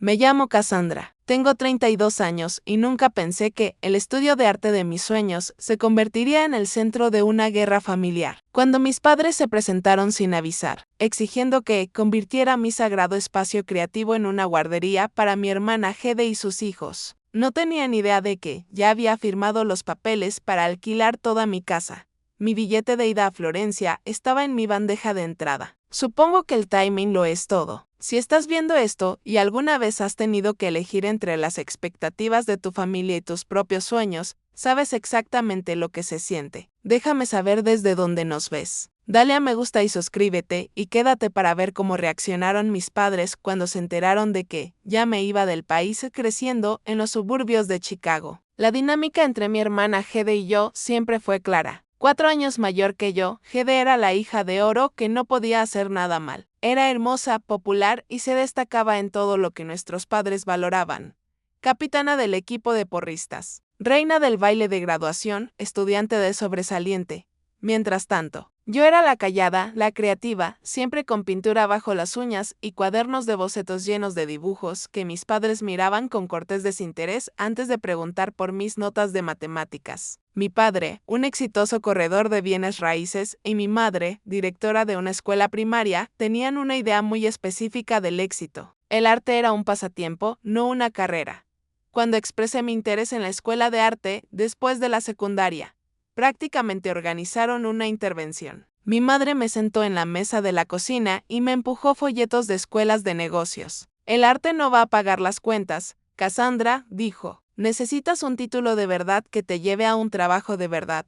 Me llamo Cassandra, tengo 32 años y nunca pensé que el estudio de arte de mis sueños se convertiría en el centro de una guerra familiar. Cuando mis padres se presentaron sin avisar, exigiendo que convirtiera mi sagrado espacio creativo en una guardería para mi hermana Hede y sus hijos, no tenía ni idea de que ya había firmado los papeles para alquilar toda mi casa. Mi billete de ida a Florencia estaba en mi bandeja de entrada. Supongo que el timing lo es todo. Si estás viendo esto y alguna vez has tenido que elegir entre las expectativas de tu familia y tus propios sueños, sabes exactamente lo que se siente. Déjame saber desde dónde nos ves. Dale a me gusta y suscríbete y quédate para ver cómo reaccionaron mis padres cuando se enteraron de que ya me iba del país creciendo en los suburbios de Chicago. La dinámica entre mi hermana Hede y yo siempre fue clara. 4 años mayor que yo, Hede era la hija de oro que no podía hacer nada mal. Era hermosa, popular y se destacaba en todo lo que nuestros padres valoraban. Capitana del equipo de porristas, reina del baile de graduación, estudiante de sobresaliente. Mientras tanto, yo era la callada, la creativa, siempre con pintura bajo las uñas y cuadernos de bocetos llenos de dibujos que mis padres miraban con cortés desinterés antes de preguntar por mis notas de matemáticas. Mi padre, un exitoso corredor de bienes raíces, y mi madre, directora de una escuela primaria, tenían una idea muy específica del éxito. El arte era un pasatiempo, no una carrera. Cuando expresé mi interés en la escuela de arte después de la secundaria, prácticamente organizaron una intervención. Mi madre me sentó en la mesa de la cocina y me empujó folletos de escuelas de negocios. El arte no va a pagar las cuentas, Cassandra, dijo. Necesitas un título de verdad que te lleve a un trabajo de verdad.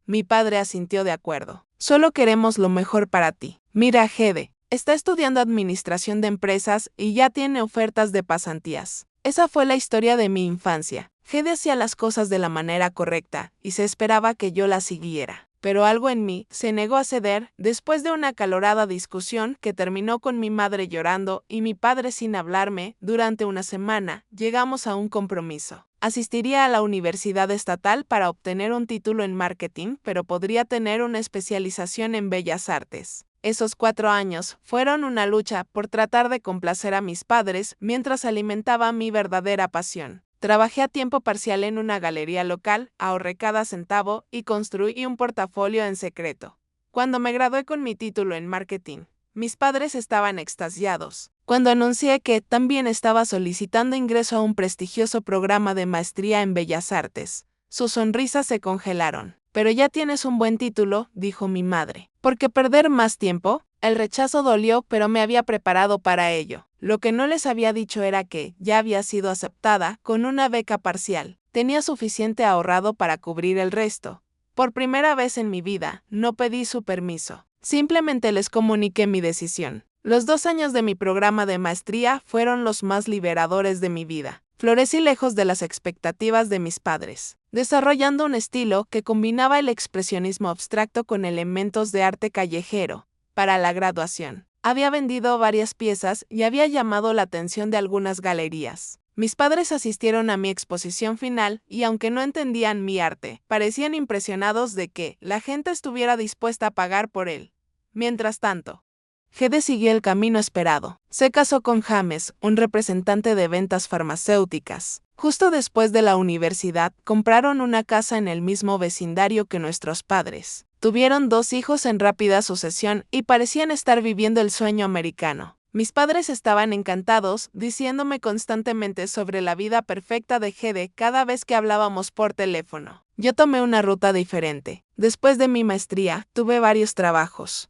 Mi padre asintió de acuerdo. Solo queremos lo mejor para ti. Mira a Hede. Está estudiando administración de empresas y ya tiene ofertas de pasantías. Esa fue la historia de mi infancia. Hede hacía las cosas de la manera correcta y se esperaba que yo la siguiera. Pero algo en mí se negó a ceder después de una acalorada discusión que terminó con mi madre llorando y mi padre sin hablarme. Durante una semana, llegamos a un compromiso. Asistiría a la universidad estatal para obtener un título en marketing, pero podría tener una especialización en bellas artes. Esos 4 años fueron una lucha por tratar de complacer a mis padres mientras alimentaba mi verdadera pasión. Trabajé a tiempo parcial en una galería local, ahorré cada centavo y construí un portafolio en secreto. Cuando me gradué con mi título en marketing, mis padres estaban extasiados. Cuando anuncié que también estaba solicitando ingreso a un prestigioso programa de maestría en bellas artes, sus sonrisas se congelaron. Pero ya tienes un buen título, dijo mi madre. ¿Por qué perder más tiempo? El rechazo dolió, pero me había preparado para ello. Lo que no les había dicho era que ya había sido aceptada con una beca parcial. Tenía suficiente ahorrado para cubrir el resto. Por primera vez en mi vida, no pedí su permiso. Simplemente les comuniqué mi decisión. Los 2 años de mi programa de maestría fueron los más liberadores de mi vida. Florecí lejos de las expectativas de mis padres, desarrollando un estilo que combinaba el expresionismo abstracto con elementos de arte callejero. Para la graduación, había vendido varias piezas y había llamado la atención de algunas galerías. Mis padres asistieron a mi exposición final y aunque no entendían mi arte, parecían impresionados de que la gente estuviera dispuesta a pagar por él. Mientras tanto, Hede siguió el camino esperado. Se casó con James, un representante de ventas farmacéuticas. Justo después de la universidad, compraron una casa en el mismo vecindario que nuestros padres. Tuvieron 2 hijos en rápida sucesión y parecían estar viviendo el sueño americano. Mis padres estaban encantados, diciéndome constantemente sobre la vida perfecta de Hede cada vez que hablábamos por teléfono. Yo tomé una ruta diferente. Después de mi maestría, tuve varios trabajos.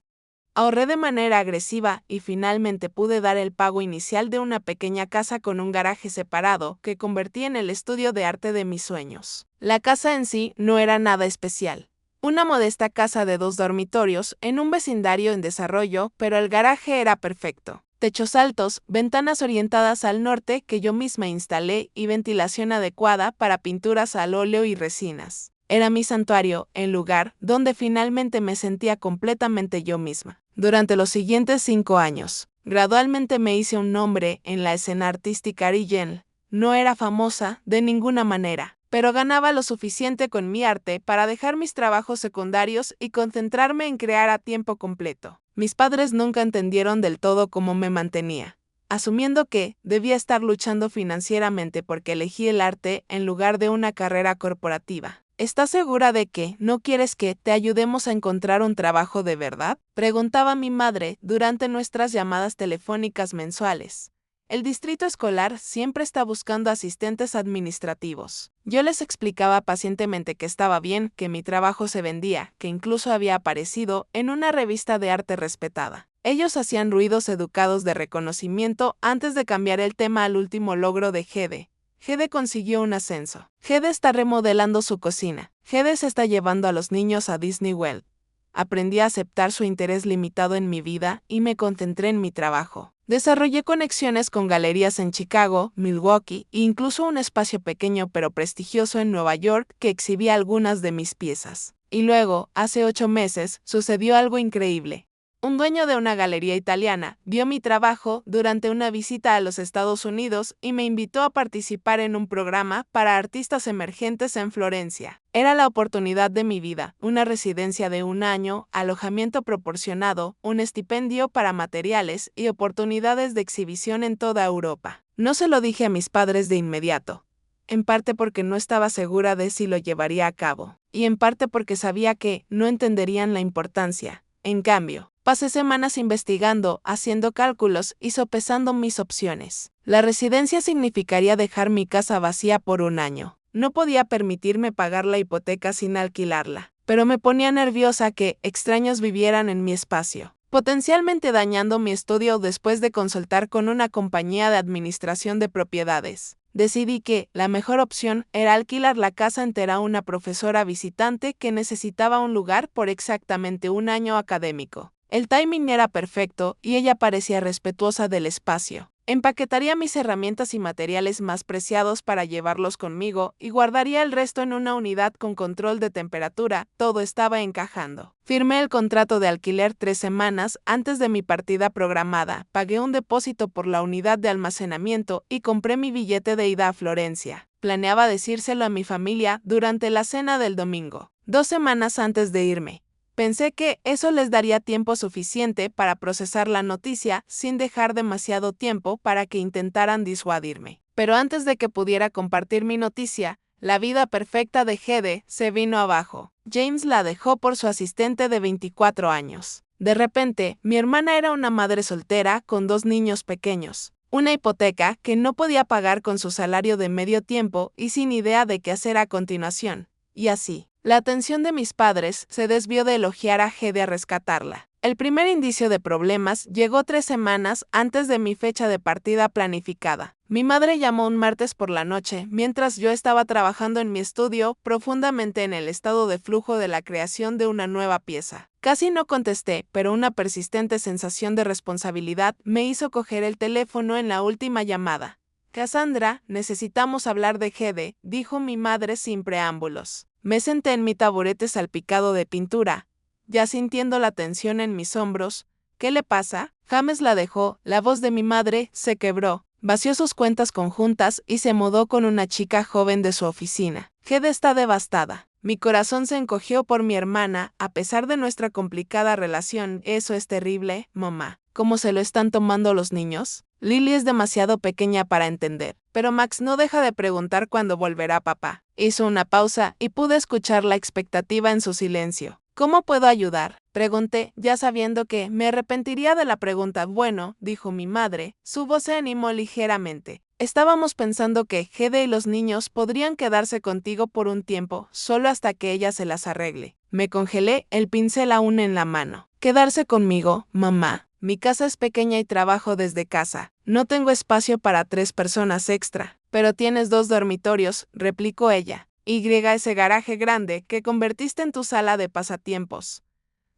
Ahorré de manera agresiva y finalmente pude dar el pago inicial de una pequeña casa con un garaje separado que convertí en el estudio de arte de mis sueños. La casa en sí no era nada especial. Una modesta casa de 2 dormitorios en un vecindario en desarrollo, pero el garaje era perfecto. Techos altos, ventanas orientadas al norte que yo misma instalé y ventilación adecuada para pinturas al óleo y resinas. Era mi santuario, el lugar donde finalmente me sentía completamente yo misma. Durante los siguientes 5 años, gradualmente me hice un nombre en la escena artística arillén. No era famosa de ninguna manera, pero ganaba lo suficiente con mi arte para dejar mis trabajos secundarios y concentrarme en crear a tiempo completo. Mis padres nunca entendieron del todo cómo me mantenía. asumiendo que debía estar luchando financieramente porque elegí el arte en lugar de una carrera corporativa. ¿Estás segura de que no quieres que te ayudemos a encontrar un trabajo de verdad?, preguntaba mi madre durante nuestras llamadas telefónicas mensuales. El distrito escolar siempre está buscando asistentes administrativos. Yo les explicaba pacientemente que estaba bien, que mi trabajo se vendía, que incluso había aparecido en una revista de arte respetada. Ellos hacían ruidos educados de reconocimiento antes de cambiar el tema al último logro de Hede. Hede consiguió un ascenso. Hede está remodelando su cocina. Hede se está llevando a los niños a Disney World. Aprendí a aceptar su interés limitado en mi vida y me concentré en mi trabajo. Desarrollé conexiones con galerías en Chicago, Milwaukee e incluso un espacio pequeño pero prestigioso en Nueva York que exhibía algunas de mis piezas. Y luego, hace 8 meses, sucedió algo increíble. Un dueño de una galería italiana vio mi trabajo durante una visita a los Estados Unidos y me invitó a participar en un programa para artistas emergentes en Florencia. Era la oportunidad de mi vida, una residencia de 1 año, alojamiento proporcionado, un estipendio para materiales y oportunidades de exhibición en toda Europa. No se lo dije a mis padres de inmediato, en parte porque no estaba segura de si lo llevaría a cabo, y en parte porque sabía que no entenderían la importancia. En cambio, pasé semanas investigando, haciendo cálculos y sopesando mis opciones. La residencia significaría dejar mi casa vacía por 1 año. No podía permitirme pagar la hipoteca sin alquilarla, pero me ponía nerviosa que extraños vivieran en mi espacio, potencialmente dañando mi estudio después de consultar con una compañía de administración de propiedades. Decidí que la mejor opción era alquilar la casa entera a una profesora visitante que necesitaba un lugar por exactamente 1 año académico. El timing era perfecto y ella parecía respetuosa del espacio. Empaquetaría mis herramientas y materiales más preciados para llevarlos conmigo y guardaría el resto en una unidad con control de temperatura. Todo estaba encajando. Firmé el contrato de alquiler 3 semanas antes de mi partida programada, pagué un depósito por la unidad de almacenamiento y compré mi billete de ida a Florencia. Planeaba decírselo a mi familia durante la cena del domingo, 2 semanas antes de irme. Pensé que eso les daría tiempo suficiente para procesar la noticia sin dejar demasiado tiempo para que intentaran disuadirme. Pero antes de que pudiera compartir mi noticia, la vida perfecta de Hede se vino abajo. James la dejó por su asistente de 24 años. De repente, mi hermana era una madre soltera con 2 niños pequeños, una hipoteca que no podía pagar con su salario de medio tiempo y sin idea de qué hacer a continuación. Y así, la atención de mis padres se desvió de elogiar a Hede a rescatarla. El primer indicio de problemas llegó 3 semanas antes de mi fecha de partida planificada. Mi madre llamó un martes por la noche, mientras yo estaba trabajando en mi estudio, profundamente en el estado de flujo de la creación de una nueva pieza. Casi no contesté, pero una persistente sensación de responsabilidad me hizo coger el teléfono en la última llamada. Cassandra, necesitamos hablar de Hede, dijo mi madre sin preámbulos. Me senté en mi taburete salpicado de pintura, ya sintiendo la tensión en mis hombros. ¿Qué le pasa? James la dejó, la voz de mi madre se quebró, vació sus cuentas conjuntas y se mudó con una chica joven de su oficina. Hede está devastada. Mi corazón se encogió por mi hermana, a pesar de nuestra complicada relación. Eso es terrible, mamá. ¿Cómo se lo están tomando los niños? Lily es demasiado pequeña para entender, pero Max no deja de preguntar cuándo volverá papá. Hizo una pausa y pude escuchar la expectativa en su silencio. ¿Cómo puedo ayudar?, pregunté, ya sabiendo que me arrepentiría de la pregunta. Bueno, dijo mi madre, su voz se animó ligeramente. Estábamos pensando que Hede y los niños podrían quedarse contigo por un tiempo, solo hasta que ella se las arregle. Me congelé, el pincel aún en la mano. ¿Quedarse conmigo, mamá? Mi casa es pequeña y trabajo desde casa. No tengo espacio para 3 personas extra. Pero tienes 2 dormitorios, replicó ella. Ese garaje grande que convertiste en tu sala de pasatiempos.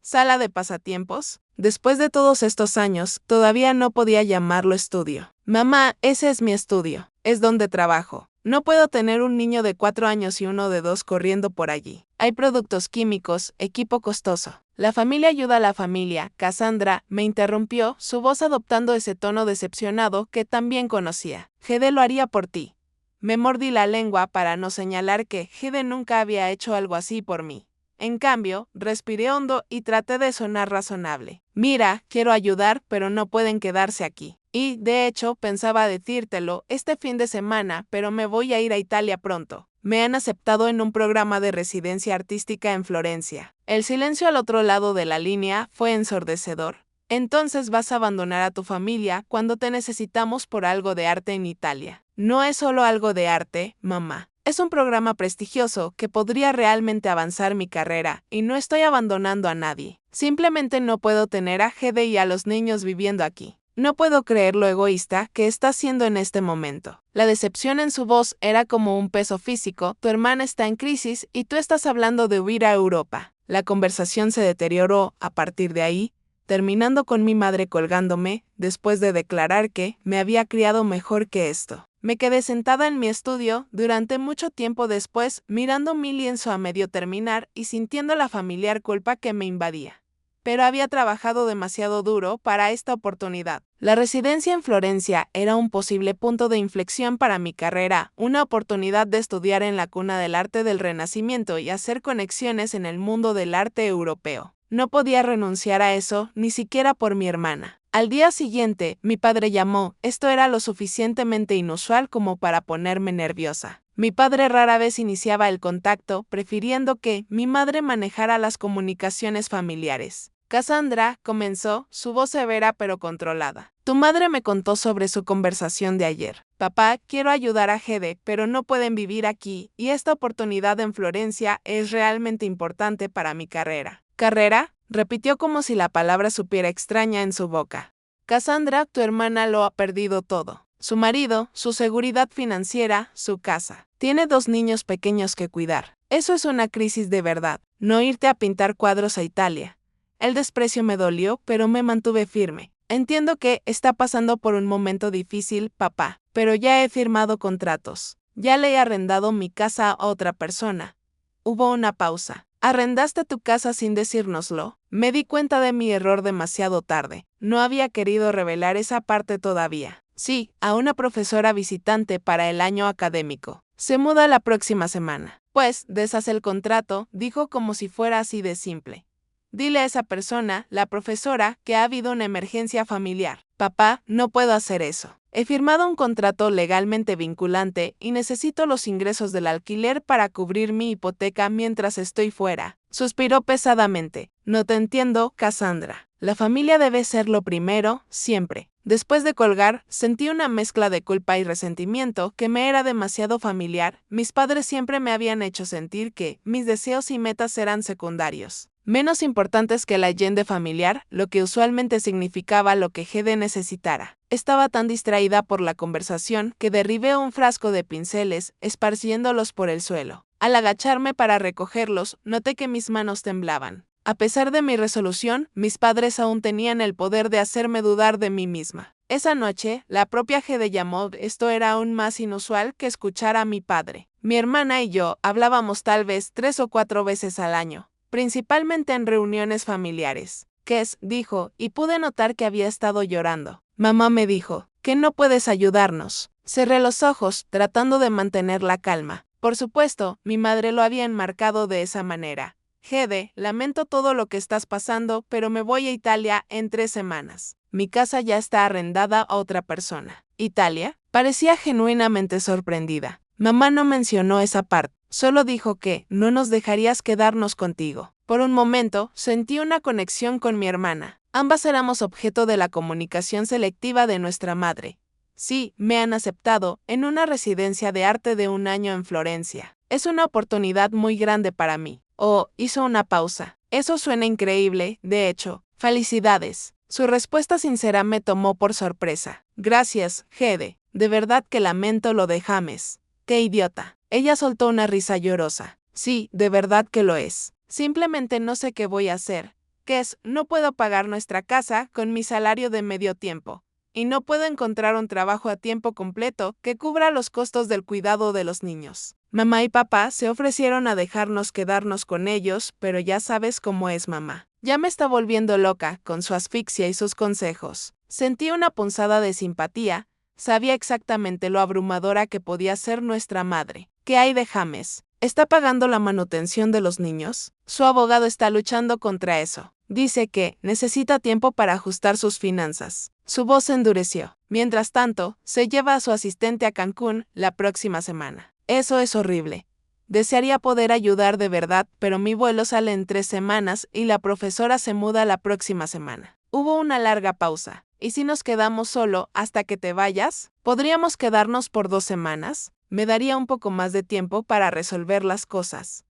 ¿Sala de pasatiempos? Después de todos estos años, todavía no podía llamarlo estudio. Mamá, ese es mi estudio. Es donde trabajo. No puedo tener un niño de 4 años y uno de 2 corriendo por allí. Hay productos químicos, equipo costoso. La familia ayuda a la familia. Cassandra me interrumpió, su voz adoptando ese tono decepcionado que también conocía. Hede lo haría por ti. Me mordí la lengua para no señalar que Hede nunca había hecho algo así por mí. En cambio, respiré hondo y traté de sonar razonable. Mira, quiero ayudar, pero no pueden quedarse aquí. Y, de hecho, pensaba decírtelo este fin de semana, pero me voy a ir a Italia pronto. Me han aceptado en un programa de residencia artística en Florencia. El silencio al otro lado de la línea fue ensordecedor. Entonces vas a abandonar a tu familia cuando te necesitamos por algo de arte en Italia. No es solo algo de arte, mamá. Es un programa prestigioso que podría realmente avanzar mi carrera, y no estoy abandonando a nadie. Simplemente no puedo tener a Hede y a los niños viviendo aquí. No puedo creer lo egoísta que está siendo en este momento. La decepción en su voz era como un peso físico. Tu hermana está en crisis y tú estás hablando de huir a Europa. La conversación se deterioró a partir de ahí, terminando con mi madre colgándome, después de declarar que me había criado mejor que esto. Me quedé sentada en mi estudio durante mucho tiempo después, mirando mi lienzo a medio terminar y sintiendo la familiar culpa que me invadía. Pero había trabajado demasiado duro para esta oportunidad. La residencia en Florencia era un posible punto de inflexión para mi carrera, una oportunidad de estudiar en la cuna del arte del Renacimiento y hacer conexiones en el mundo del arte europeo. No podía renunciar a eso, ni siquiera por mi hermana. Al día siguiente, mi padre llamó. Esto era lo suficientemente inusual como para ponerme nerviosa. Mi padre rara vez iniciaba el contacto, prefiriendo que mi madre manejara las comunicaciones familiares. Cassandra, comenzó, su voz severa pero controlada. Tu madre me contó sobre su conversación de ayer. Papá, quiero ayudar a Hede, pero no pueden vivir aquí, y esta oportunidad en Florencia es realmente importante para mi carrera. ¿Carrera? Repitió como si la palabra supiera extraña en su boca. Cassandra, tu hermana lo ha perdido todo. Su marido, su seguridad financiera, su casa. Tiene 2 niños pequeños que cuidar. Eso es una crisis de verdad. No irte a pintar cuadros a Italia. El desprecio me dolió, pero me mantuve firme. Entiendo que está pasando por un momento difícil, papá, pero ya he firmado contratos. Ya le he arrendado mi casa a otra persona. Hubo una pausa. ¿Arrendaste tu casa sin decírnoslo? Me di cuenta de mi error demasiado tarde. No había querido revelar esa parte todavía. Sí, a una profesora visitante para el año académico. Se muda la próxima semana. Pues, deshaz el contrato, dijo como si fuera así de simple. Dile a esa persona, la profesora, que ha habido una emergencia familiar. Papá, no puedo hacer eso. He firmado un contrato legalmente vinculante y necesito los ingresos del alquiler para cubrir mi hipoteca mientras estoy fuera. Suspiró pesadamente. No te entiendo, Cassandra. La familia debe ser lo primero, siempre. Después de colgar, sentí una mezcla de culpa y resentimiento que me era demasiado familiar. Mis padres siempre me habían hecho sentir que mis deseos y metas eran secundarios, menos importantes que el allende familiar, lo que usualmente significaba lo que Hede necesitara. Estaba tan distraída por la conversación que derribé un frasco de pinceles, esparciéndolos por el suelo. Al agacharme para recogerlos, noté que mis manos temblaban. A pesar de mi resolución, mis padres aún tenían el poder de hacerme dudar de mí misma. Esa noche, la propia Hede llamó. Esto era aún más inusual que escuchar a mi padre. Mi hermana y yo hablábamos tal vez 3 o 4 veces al año, principalmente en reuniones familiares. Kes, dijo, y pude notar que había estado llorando. Mamá me dijo, que no puedes ayudarnos. Cerré los ojos, tratando de mantener la calma. Por supuesto, mi madre lo había enmarcado de esa manera. Hede, lamento todo lo que estás pasando, pero me voy a Italia en 3 semanas. Mi casa ya está arrendada a otra persona. ¿Italia? Parecía genuinamente sorprendida. Mamá no mencionó esa parte, solo dijo que no nos dejarías quedarnos contigo. Por un momento, sentí una conexión con mi hermana. Ambas éramos objeto de la comunicación selectiva de nuestra madre. Sí, me han aceptado en una residencia de arte de 1 año en Florencia. Es una oportunidad muy grande para mí. Oh, hizo una pausa. Eso suena increíble, de hecho. Felicidades. Su respuesta sincera me tomó por sorpresa. Gracias, Hede. De verdad que lamento lo de James. ¡Qué idiota! Ella soltó una risa llorosa. Sí, de verdad que lo es. Simplemente no sé qué voy a hacer. Kes, no puedo pagar nuestra casa con mi salario de medio tiempo. Y no puedo encontrar un trabajo a tiempo completo que cubra los costos del cuidado de los niños. Mamá y papá se ofrecieron a dejarnos quedarnos con ellos, pero ya sabes cómo es mamá. Ya me está volviendo loca con su asfixia y sus consejos. Sentí una punzada de simpatía. Sabía exactamente lo abrumadora que podía ser nuestra madre. ¿Qué hay de James? ¿Está pagando la manutención de los niños? Su abogado está luchando contra eso. Dice que necesita tiempo para ajustar sus finanzas. Su voz se endureció. Mientras tanto, se lleva a su asistente a Cancún la próxima semana. Eso es horrible. Desearía poder ayudar de verdad, pero mi vuelo sale en 3 semanas y la profesora se muda la próxima semana. Hubo una larga pausa. ¿Y si nos quedamos solo hasta que te vayas? ¿Podríamos quedarnos por 2 semanas? Me daría un poco más de tiempo para resolver las cosas.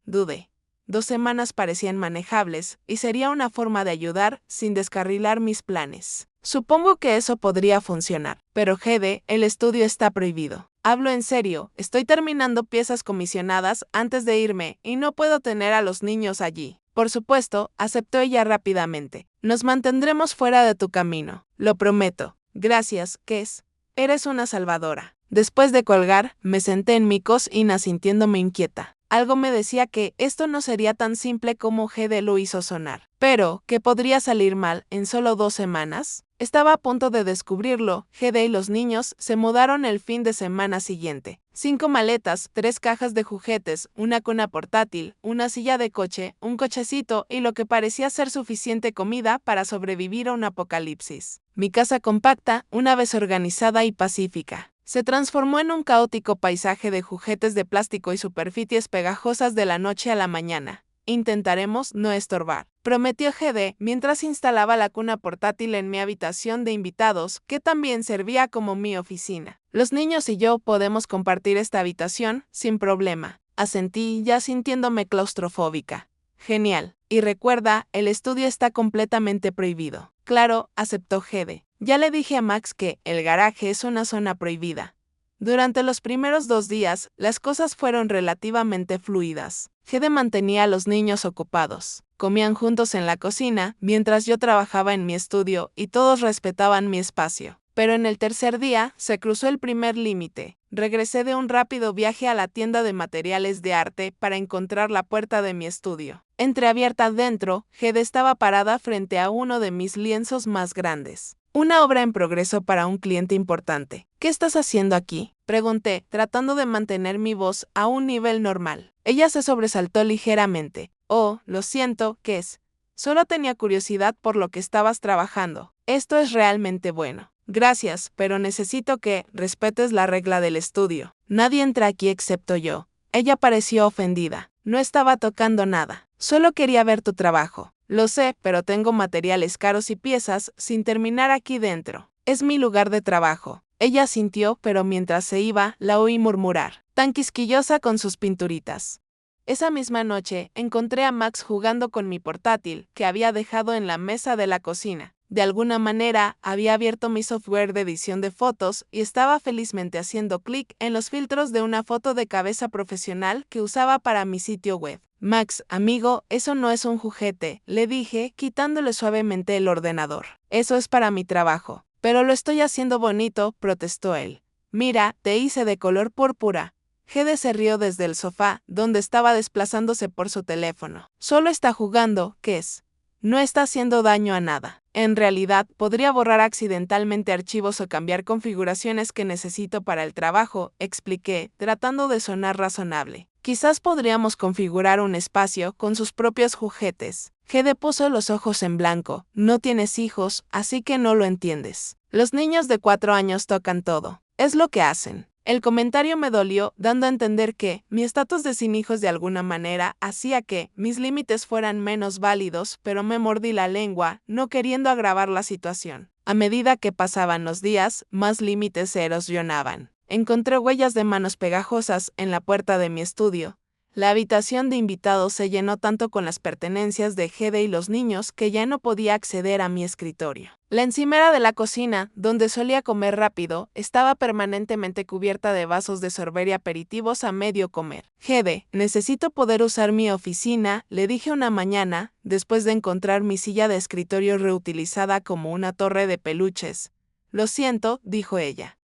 Dudé. 2 semanas parecían manejables, y sería una forma de ayudar sin descarrilar mis planes. Supongo que eso podría funcionar, pero Gede, el estudio está prohibido. Hablo en serio, estoy terminando piezas comisionadas antes de irme y no puedo tener a los niños allí. Por supuesto, aceptó ella rápidamente. Nos mantendremos fuera de tu camino. Lo prometo. Gracias, Kes. Eres una salvadora. Después de colgar, me senté en mi cocina sintiéndome inquieta. Algo me decía que esto no sería tan simple como Gede lo hizo sonar, pero que podría salir mal en solo 2 semanas. Estaba a punto de descubrirlo. Gede y los niños se mudaron el fin de semana siguiente. 5 maletas, 3 cajas de juguetes, una cuna portátil, una silla de coche, un cochecito y lo que parecía ser suficiente comida para sobrevivir a un apocalipsis. Mi casa compacta, una vez organizada y pacífica, se transformó en un caótico paisaje de juguetes de plástico y superficies pegajosas de la noche a la mañana. Intentaremos no estorbar, prometió Gede mientras instalaba la cuna portátil en mi habitación de invitados, que también servía como mi oficina. Los niños y yo podemos compartir esta habitación sin problema, asentí ya sintiéndome claustrofóbica. Genial. Y recuerda, el estudio está completamente prohibido. Claro, aceptó Gede. Ya le dije a Max que el garaje es una zona prohibida. Durante los primeros 2 días, las cosas fueron relativamente fluidas. Gede mantenía a los niños ocupados. Comían juntos en la cocina, mientras yo trabajaba en mi estudio y todos respetaban mi espacio. Pero en el tercer día, se cruzó el primer límite. Regresé de un rápido viaje a la tienda de materiales de arte para encontrar la puerta de mi estudio. Entreabierta dentro, Gede estaba parada frente a uno de mis lienzos más grandes. Una obra en progreso para un cliente importante. ¿Qué estás haciendo aquí?, pregunté, tratando de mantener mi voz a un nivel normal. Ella se sobresaltó ligeramente. Oh, lo siento, Kes. Solo tenía curiosidad por lo que estabas trabajando. Esto es realmente bueno. Gracias, pero necesito que respetes la regla del estudio. Nadie entra aquí excepto yo. Ella pareció ofendida. No estaba tocando nada. Solo quería ver tu trabajo. Lo sé, pero tengo materiales caros y piezas sin terminar aquí dentro. Es mi lugar de trabajo. Ella asintió, pero mientras se iba, la oí murmurar, tan quisquillosa con sus pinturitas. Esa misma noche, encontré a Max jugando con mi portátil, que había dejado en la mesa de la cocina. De alguna manera, había abierto mi software de edición de fotos y estaba felizmente haciendo clic en los filtros de una foto de cabeza profesional que usaba para mi sitio web. Max, amigo, eso no es un juguete, le dije, quitándole suavemente el ordenador. Eso es para mi trabajo. Pero lo estoy haciendo bonito, protestó él. Mira, te hice de color púrpura. Gede se rió desde el sofá, donde estaba desplazándose por su teléfono. Solo está jugando, Kes. No está haciendo daño a nada. En realidad, podría borrar accidentalmente archivos o cambiar configuraciones que necesito para el trabajo, expliqué, tratando de sonar razonable. Quizás podríamos configurar un espacio con sus propios juguetes. Gede puso los ojos en blanco. No tienes hijos, así que no lo entiendes. Los niños de 4 años tocan todo. Es lo que hacen. El comentario me dolió, dando a entender que mi estatus de sin hijos de alguna manera hacía que mis límites fueran menos válidos, pero me mordí la lengua, no queriendo agravar la situación. A medida que pasaban los días, más límites se erosionaban. Encontré huellas de manos pegajosas en la puerta de mi estudio. La habitación de invitados se llenó tanto con las pertenencias de Gede y los niños que ya no podía acceder a mi escritorio. La encimera de la cocina, donde solía comer rápido, estaba permanentemente cubierta de vasos de sorber y aperitivos a medio comer. Gede, necesito poder usar mi oficina, le dije una mañana, después de encontrar mi silla de escritorio reutilizada como una torre de peluches. Lo siento, dijo ella,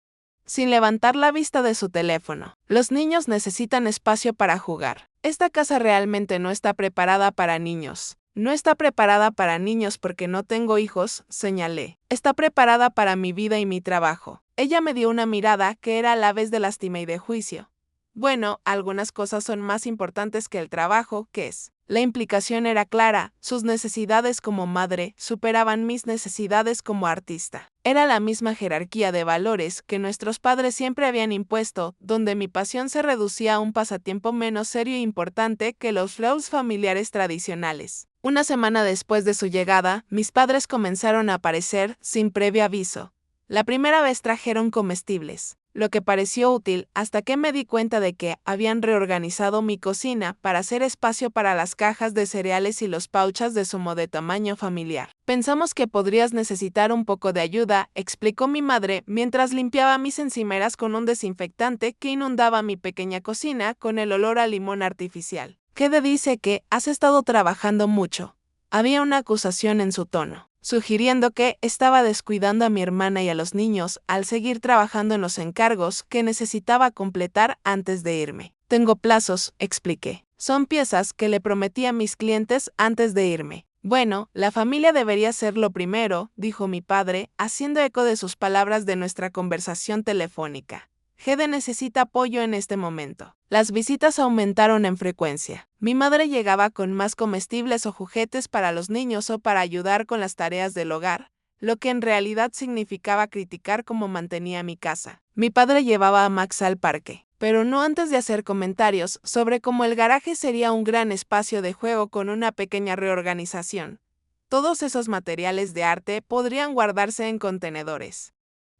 sin levantar la vista de su teléfono. Los niños necesitan espacio para jugar. Esta casa realmente no está preparada para niños. No está preparada para niños porque no tengo hijos, señalé. Está preparada para mi vida y mi trabajo. Ella me dio una mirada que era a la vez de lástima y de juicio. Bueno, algunas cosas son más importantes que el trabajo, ¿qué es? La implicación era clara, sus necesidades como madre superaban mis necesidades como artista. Era la misma jerarquía de valores que nuestros padres siempre habían impuesto, donde mi pasión se reducía a un pasatiempo menos serio e importante que los flows familiares tradicionales. Una semana después de su llegada, mis padres comenzaron a aparecer sin previo aviso. La primera vez trajeron comestibles, lo que pareció útil hasta que me di cuenta de que habían reorganizado mi cocina para hacer espacio para las cajas de cereales y los pouches de zumo de tamaño familiar. Pensamos que podrías necesitar un poco de ayuda, explicó mi madre mientras limpiaba mis encimeras con un desinfectante que inundaba mi pequeña cocina con el olor a limón artificial. Hede dice que has estado trabajando mucho. Había una acusación en su tono, sugiriendo que estaba descuidando a mi hermana y a los niños al seguir trabajando en los encargos que necesitaba completar antes de irme. Tengo plazos, expliqué. Son piezas que le prometí a mis clientes antes de irme. Bueno, la familia debería ser lo primero, dijo mi padre, haciendo eco de sus palabras de nuestra conversación telefónica. Hede necesita apoyo en este momento. Las visitas aumentaron en frecuencia. Mi madre llegaba con más comestibles o juguetes para los niños o para ayudar con las tareas del hogar, lo que en realidad significaba criticar cómo mantenía mi casa. Mi padre llevaba a Max al parque, pero no antes de hacer comentarios sobre cómo el garaje sería un gran espacio de juego con una pequeña reorganización. Todos esos materiales de arte podrían guardarse en contenedores.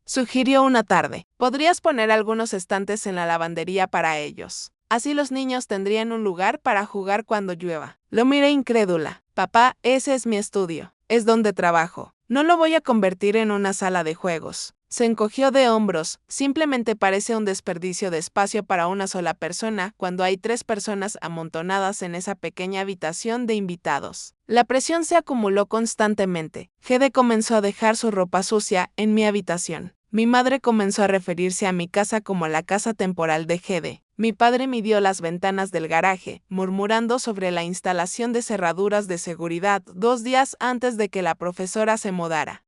Sugirió una tarde. Podrías poner algunos estantes en la lavandería para ellos. Así los niños tendrían un lugar para jugar cuando llueva. Lo miré incrédula. Papá, ese es mi estudio. Es donde trabajo. No lo voy a convertir en una sala de juegos. Se encogió de hombros. Simplemente parece un desperdicio de espacio para una sola persona cuando hay 3 personas amontonadas en esa pequeña habitación de invitados. La presión se acumuló constantemente. Hede comenzó a dejar su ropa sucia en mi habitación. Mi madre comenzó a referirse a mi casa como la casa temporal de Hede. Mi padre midió las ventanas del garaje, murmurando sobre la instalación de cerraduras de seguridad 2 días antes de que la profesora se mudara.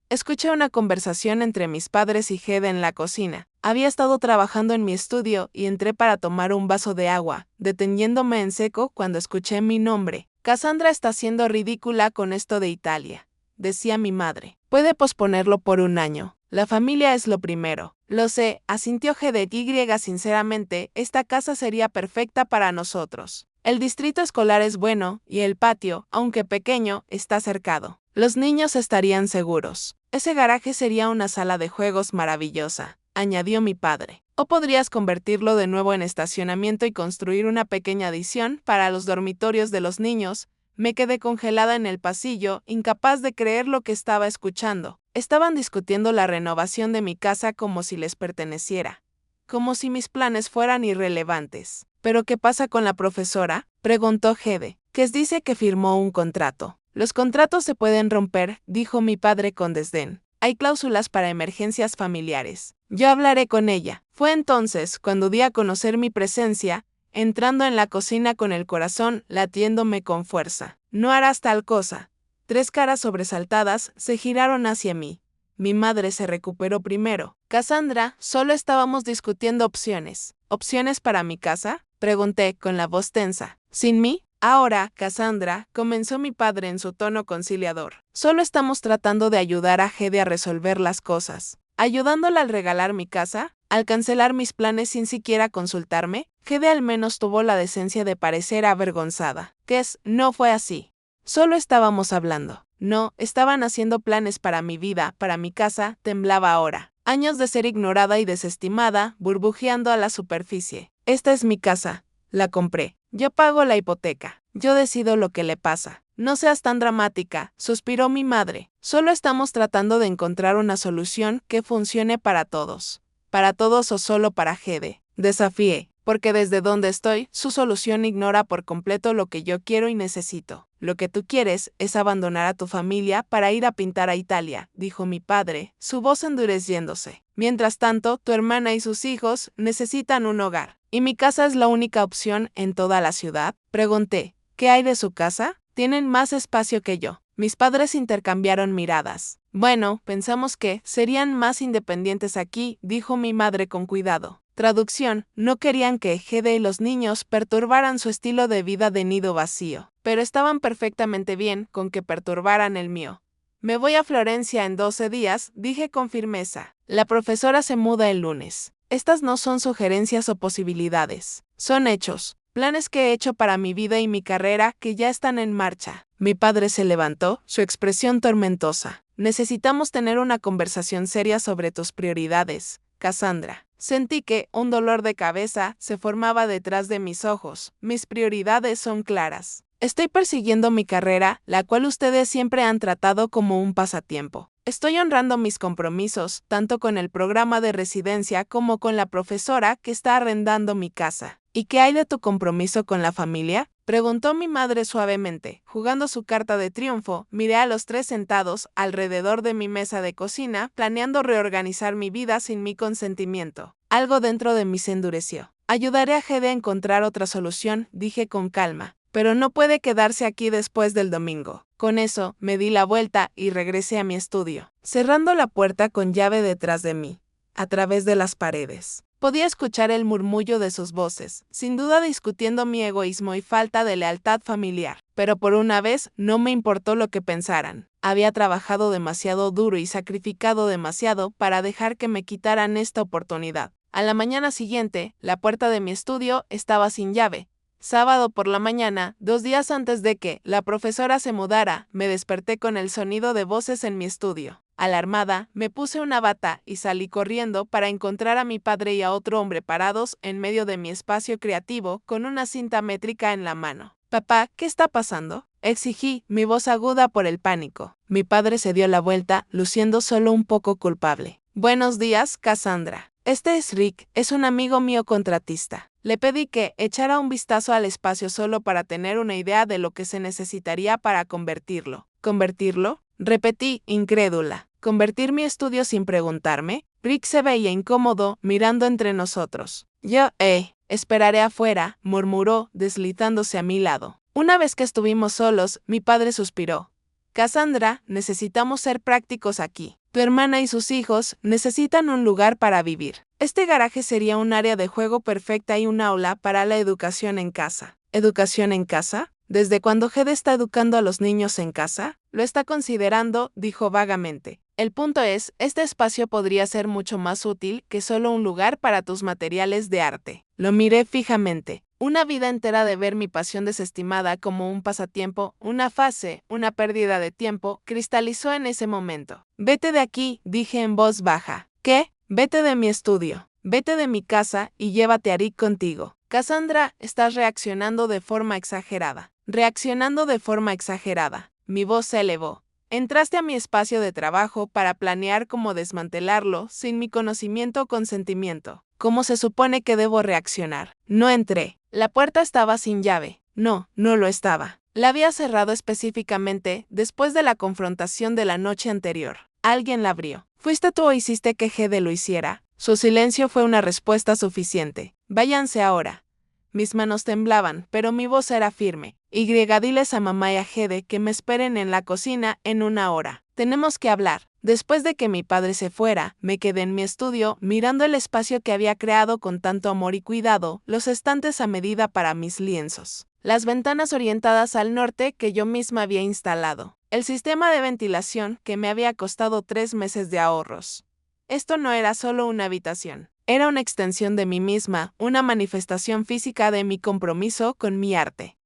Escuché una conversación entre mis padres y Hede en la cocina. Había estado trabajando en mi estudio y entré para tomar un vaso de agua, deteniéndome en seco cuando escuché mi nombre. Cassandra está siendo ridícula con esto de Italia, decía mi madre. Puede posponerlo por 1 año. La familia es lo primero. Lo sé, asintió Hede. Sinceramente, esta casa sería perfecta para nosotros. El distrito escolar es bueno, y el patio, aunque pequeño, está cercado. Los niños estarían seguros. Ese garaje sería una sala de juegos maravillosa, añadió mi padre. O podrías convertirlo de nuevo en estacionamiento y construir una pequeña adición para los dormitorios de los niños. Me quedé congelada en el pasillo, incapaz de creer lo que estaba escuchando. Estaban discutiendo la renovación de mi casa como si les perteneciera, como si mis planes fueran irrelevantes. ¿Pero qué pasa con la profesora?, preguntó Hede, que dice que firmó un contrato. Los contratos se pueden romper, dijo mi padre con desdén. Hay cláusulas para emergencias familiares. Yo hablaré con ella. Fue entonces cuando di a conocer mi presencia, entrando en la cocina con el corazón latiéndome con fuerza. No harás tal cosa. 3 caras sobresaltadas se giraron hacia mí. Mi madre se recuperó primero. Cassandra, solo estábamos discutiendo opciones. ¿Opciones para mi casa?, pregunté con la voz tensa. ¿Sin mí? Ahora, Cassandra, comenzó mi padre en su tono conciliador. Solo estamos tratando de ayudar a Hede a resolver las cosas. ¿Ayudándola al regalar mi casa? ¿Al cancelar mis planes sin siquiera consultarme? Hede al menos tuvo la decencia de parecer avergonzada. No fue así. Solo estábamos hablando. No, estaban haciendo planes para mi vida, para mi casa, temblaba ahora. Años de ser ignorada y desestimada, burbujeando a la superficie. Esta es mi casa. La compré. Yo pago la hipoteca. Yo decido lo que le pasa. No seas tan dramática, suspiró mi madre. Solo estamos tratando de encontrar una solución que funcione para todos. ¿Para todos o solo para Hede?, desafié, porque desde donde estoy, su solución ignora por completo lo que yo quiero y necesito. Lo que tú quieres es abandonar a tu familia para ir a pintar a Italia, dijo mi padre, su voz endureciéndose. Mientras tanto, tu hermana y sus hijos necesitan un hogar. ¿Y mi casa es la única opción en toda la ciudad?, pregunté. ¿Qué hay de su casa? Tienen más espacio que yo. Mis padres intercambiaron miradas. Bueno, pensamos que serían más independientes aquí, dijo mi madre con cuidado. Traducción: no querían que Hede y los niños perturbaran su estilo de vida de nido vacío, pero estaban perfectamente bien con que perturbaran el mío. Me voy a Florencia en 12 días, dije con firmeza. La profesora se muda el lunes. Estas no son sugerencias o posibilidades, son hechos, planes que he hecho para mi vida y mi carrera que ya están en marcha. Mi padre se levantó, su expresión tormentosa. Necesitamos tener una conversación seria sobre tus prioridades, Cassandra. Sentí que un dolor de cabeza se formaba detrás de mis ojos. Mis prioridades son claras. Estoy persiguiendo mi carrera, la cual ustedes siempre han tratado como un pasatiempo. Estoy honrando mis compromisos, tanto con el programa de residencia como con la profesora que está arrendando mi casa. ¿Y qué hay de tu compromiso con la familia?, preguntó mi madre suavemente. Jugando su carta de triunfo, miré a los tres sentados alrededor de mi mesa de cocina, planeando reorganizar mi vida sin mi consentimiento. Algo dentro de mí se endureció. Ayudaré a Hede a encontrar otra solución, dije con calma, pero no puede quedarse aquí después del domingo. Con eso, me di la vuelta y regresé a mi estudio, cerrando la puerta con llave detrás de mí. A través de las paredes podía escuchar el murmullo de sus voces, sin duda discutiendo mi egoísmo y falta de lealtad familiar. Pero por una vez no me importó lo que pensaran. Había trabajado demasiado duro y sacrificado demasiado para dejar que me quitaran esta oportunidad. A la mañana siguiente, la puerta de mi estudio estaba sin llave. Sábado por la mañana, 2 días antes de que la profesora se mudara, me desperté con el sonido de voces en mi estudio. Alarmada, me puse una bata y salí corriendo para encontrar a mi padre y a otro hombre parados en medio de mi espacio creativo con una cinta métrica en la mano. «Papá, ¿qué está pasando?», exigí, mi voz aguda por el pánico. Mi padre se dio la vuelta, luciendo solo un poco culpable. «Buenos días, Cassandra. Este es Rick, es un amigo mío contratista». Le pedí que echara un vistazo al espacio solo para tener una idea de lo que se necesitaría para convertirlo. ¿Convertirlo?, repetí, incrédula. ¿Convertir mi estudio sin preguntarme? Rick se veía incómodo, mirando entre nosotros. Yo, esperaré afuera, murmuró, deslizándose a mi lado. Una vez que estuvimos solos, mi padre suspiró. «Cassandra, necesitamos ser prácticos aquí. Tu hermana y sus hijos necesitan un lugar para vivir. Este garaje sería un área de juego perfecta y un aula para la educación en casa». ¿Educación en casa? ¿Desde cuándo Hede está educando a los niños en casa? Lo está considerando, dijo vagamente. El punto es, este espacio podría ser mucho más útil que solo un lugar para tus materiales de arte. Lo miré fijamente. Una vida entera de ver mi pasión desestimada como un pasatiempo, una fase, una pérdida de tiempo, cristalizó en ese momento. «Vete de aquí», dije en voz baja. «¿Qué?». «Vete de mi estudio, vete de mi casa y llévate a Rick contigo». «Cassandra, estás reaccionando de forma exagerada». Reaccionando de forma exagerada. Mi voz se elevó. Entraste a mi espacio de trabajo para planear cómo desmantelarlo sin mi conocimiento o consentimiento. ¿Cómo se supone que debo reaccionar? No entré. La puerta estaba sin llave. No, no lo estaba. La había cerrado específicamente después de la confrontación de la noche anterior. Alguien la abrió. ¿Fuiste tú o hiciste que Hede lo hiciera? Su silencio fue una respuesta suficiente. «Váyanse ahora». Mis manos temblaban, pero mi voz era firme. Diles a mamá y a Hede que me esperen en la cocina en 1 hora. Tenemos que hablar. Después de que mi padre se fuera, me quedé en mi estudio, mirando el espacio que había creado con tanto amor y cuidado, los estantes a medida para mis lienzos, las ventanas orientadas al norte que yo misma había instalado, el sistema de ventilación que me había costado 3 meses de ahorros. Esto no era solo una habitación. Era una extensión de mí misma, una manifestación física de mi compromiso con mi arte.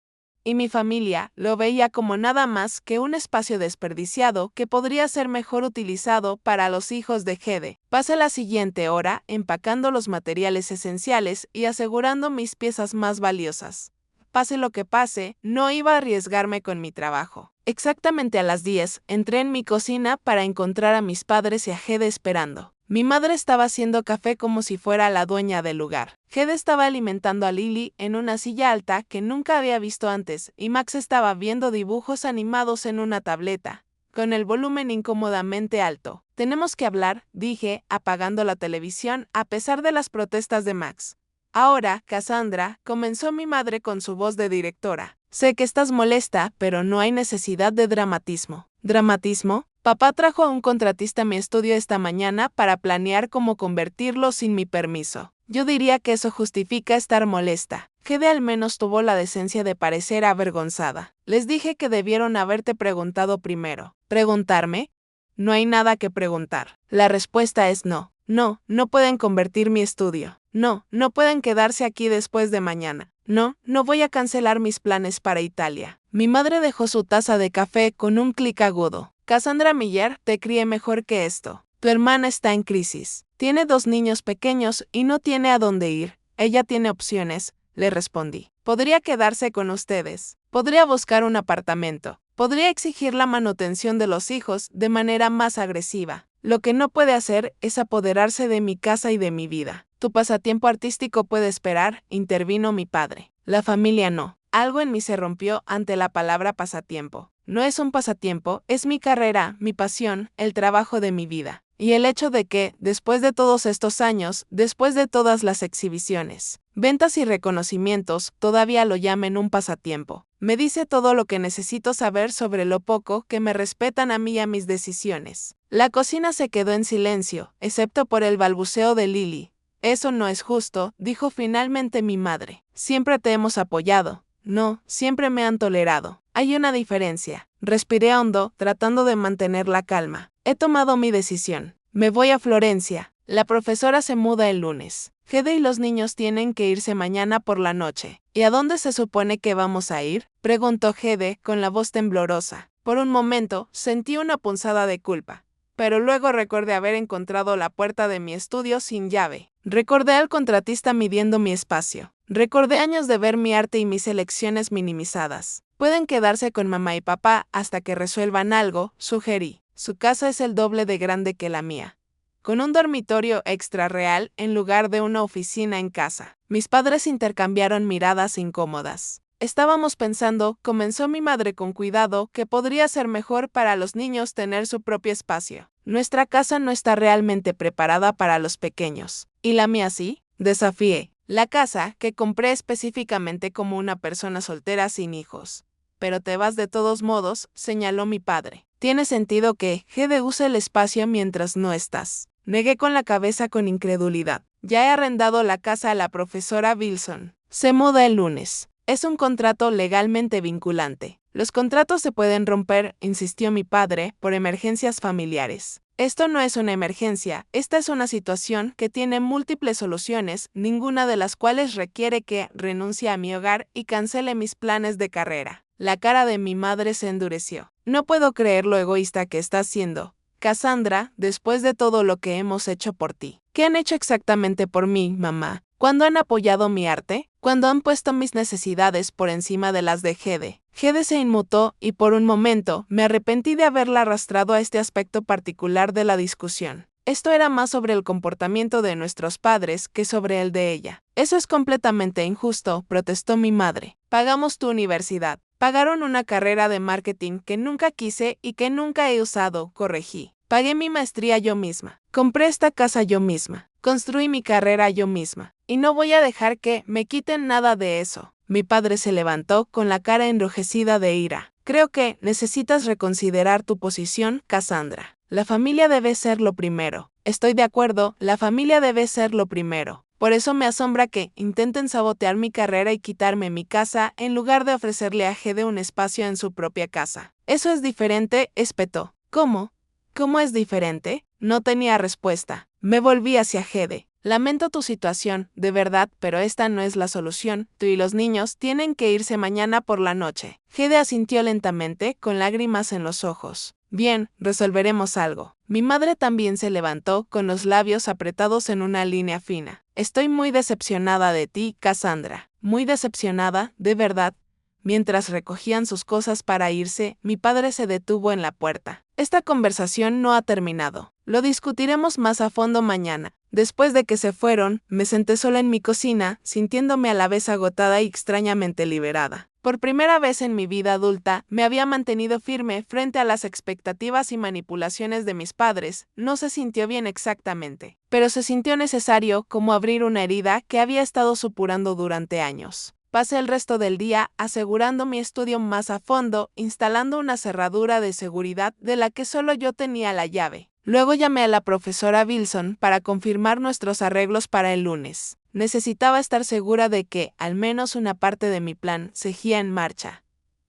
Y mi familia lo veía como nada más que un espacio desperdiciado que podría ser mejor utilizado para los hijos de Hede. Pasé la siguiente hora empacando los materiales esenciales y asegurando mis piezas más valiosas. Pase lo que pase, no iba a arriesgarme con mi trabajo. Exactamente a las 10, entré en mi cocina para encontrar a mis padres y a Hede esperando. Mi madre estaba haciendo café como si fuera la dueña del lugar. Hede estaba alimentando a Lily en una silla alta que nunca había visto antes, y Max estaba viendo dibujos animados en una tableta, con el volumen incómodamente alto. «Tenemos que hablar», dije, apagando la televisión a pesar de las protestas de Max. «Ahora, Cassandra», comenzó mi madre con su voz de directora. «Sé que estás molesta, pero no hay necesidad de dramatismo». ¿Dramatismo? Papá trajo a un contratista a mi estudio esta mañana para planear cómo convertirlo sin mi permiso. Yo diría que eso justifica estar molesta. Hede al menos tuvo la decencia de parecer avergonzada. Les dije que debieron haberte preguntado primero. ¿Preguntarme? No hay nada que preguntar. La respuesta es no. No, no pueden convertir mi estudio. No, no pueden quedarse aquí después de mañana. No, no voy a cancelar mis planes para Italia. Mi madre dejó su taza de café con un clic agudo. Cassandra Miller, te crié mejor que esto. Tu hermana está en crisis. Tiene 2 niños pequeños y no tiene a dónde ir. Ella tiene opciones, le respondí. Podría quedarse con ustedes. Podría buscar un apartamento. Podría exigir la manutención de los hijos de manera más agresiva. Lo que no puede hacer es apoderarse de mi casa y de mi vida. Tu pasatiempo artístico puede esperar, intervino mi padre. La familia no. Algo en mí se rompió ante la palabra pasatiempo. No es un pasatiempo, es mi carrera, mi pasión, el trabajo de mi vida. Y el hecho de que, después de todos estos años, después de todas las exhibiciones, ventas y reconocimientos, todavía lo llamen un pasatiempo. Me dice todo lo que necesito saber sobre lo poco que me respetan a mí y a mis decisiones. La cocina se quedó en silencio, excepto por el balbuceo de Lily. Eso no es justo, dijo finalmente mi madre. Siempre te hemos apoyado. No, siempre me han tolerado. Hay una diferencia. Respiré hondo, tratando de mantener la calma. He tomado mi decisión. Me voy a Florencia. La profesora se muda el lunes. Hede y los niños tienen que irse mañana por la noche. ¿Y a dónde se supone que vamos a ir?, preguntó Hede con la voz temblorosa. Por un momento, sentí una punzada de culpa. Pero luego recordé haber encontrado la puerta de mi estudio sin llave. Recordé al contratista midiendo mi espacio. Recordé años de ver mi arte y mis elecciones minimizadas. Pueden quedarse con mamá y papá hasta que resuelvan algo, sugerí. Su casa es el doble de grande que la mía, con un dormitorio extra real en lugar de una oficina en casa. Mis padres intercambiaron miradas incómodas. Estábamos pensando, comenzó mi madre con cuidado, que podría ser mejor para los niños tener su propio espacio. Nuestra casa no está realmente preparada para los pequeños. ¿Y la mía sí?, desafié. La casa, que compré específicamente como una persona soltera sin hijos. Pero te vas de todos modos, señaló mi padre. Tiene sentido que Hede use el espacio mientras no estás. Negué con la cabeza con incredulidad. Ya he arrendado la casa a la profesora Wilson. Se muda el lunes. Es un contrato legalmente vinculante. Los contratos se pueden romper, insistió mi padre, por emergencias familiares. Esto no es una emergencia, esta es una situación que tiene múltiples soluciones, ninguna de las cuales requiere que renuncie a mi hogar y cancele mis planes de carrera. La cara de mi madre se endureció. No puedo creer lo egoísta que estás siendo, Cassandra, después de todo lo que hemos hecho por ti. ¿Qué han hecho exactamente por mí, mamá? ¿Cuándo han apoyado mi arte? ¿Cuándo han puesto mis necesidades por encima de las de Hede? Hede se inmutó y por un momento me arrepentí de haberla arrastrado a este aspecto particular de la discusión. Esto era más sobre el comportamiento de nuestros padres que sobre el de ella. Eso es completamente injusto, protestó mi madre. Pagamos tu universidad. Pagaron una carrera de marketing que nunca quise y que nunca he usado, corregí. Pagué mi maestría yo misma. Compré esta casa yo misma. Construí mi carrera yo misma. Y no voy a dejar que me quiten nada de eso. Mi padre se levantó con la cara enrojecida de ira. Creo que necesitas reconsiderar tu posición, Cassandra. La familia debe ser lo primero. Estoy de acuerdo, la familia debe ser lo primero. Por eso me asombra que intenten sabotear mi carrera y quitarme mi casa en lugar de ofrecerle a Hede un espacio en su propia casa. Eso es diferente, espetó. ¿Cómo? ¿Cómo es diferente? No tenía respuesta. Me volví hacia Hede. Lamento tu situación, de verdad, pero esta no es la solución. Tú y los niños tienen que irse mañana por la noche. Hede asintió lentamente, con lágrimas en los ojos. Bien, resolveremos algo. Mi madre también se levantó, con los labios apretados en una línea fina. Estoy muy decepcionada de ti, Cassandra. Muy decepcionada, de verdad. Mientras recogían sus cosas para irse, mi padre se detuvo en la puerta. Esta conversación no ha terminado. Lo discutiremos más a fondo mañana. Después de que se fueron, me senté sola en mi cocina, sintiéndome a la vez agotada y extrañamente liberada. Por primera vez en mi vida adulta, me había mantenido firme frente a las expectativas y manipulaciones de mis padres. No se sintió bien exactamente, pero se sintió necesario como abrir una herida que había estado supurando durante años. Pasé el resto del día asegurando mi estudio más a fondo, instalando una cerradura de seguridad de la que solo yo tenía la llave. Luego llamé a la profesora Wilson para confirmar nuestros arreglos para el lunes. Necesitaba estar segura de que, al menos una parte de mi plan, seguía en marcha.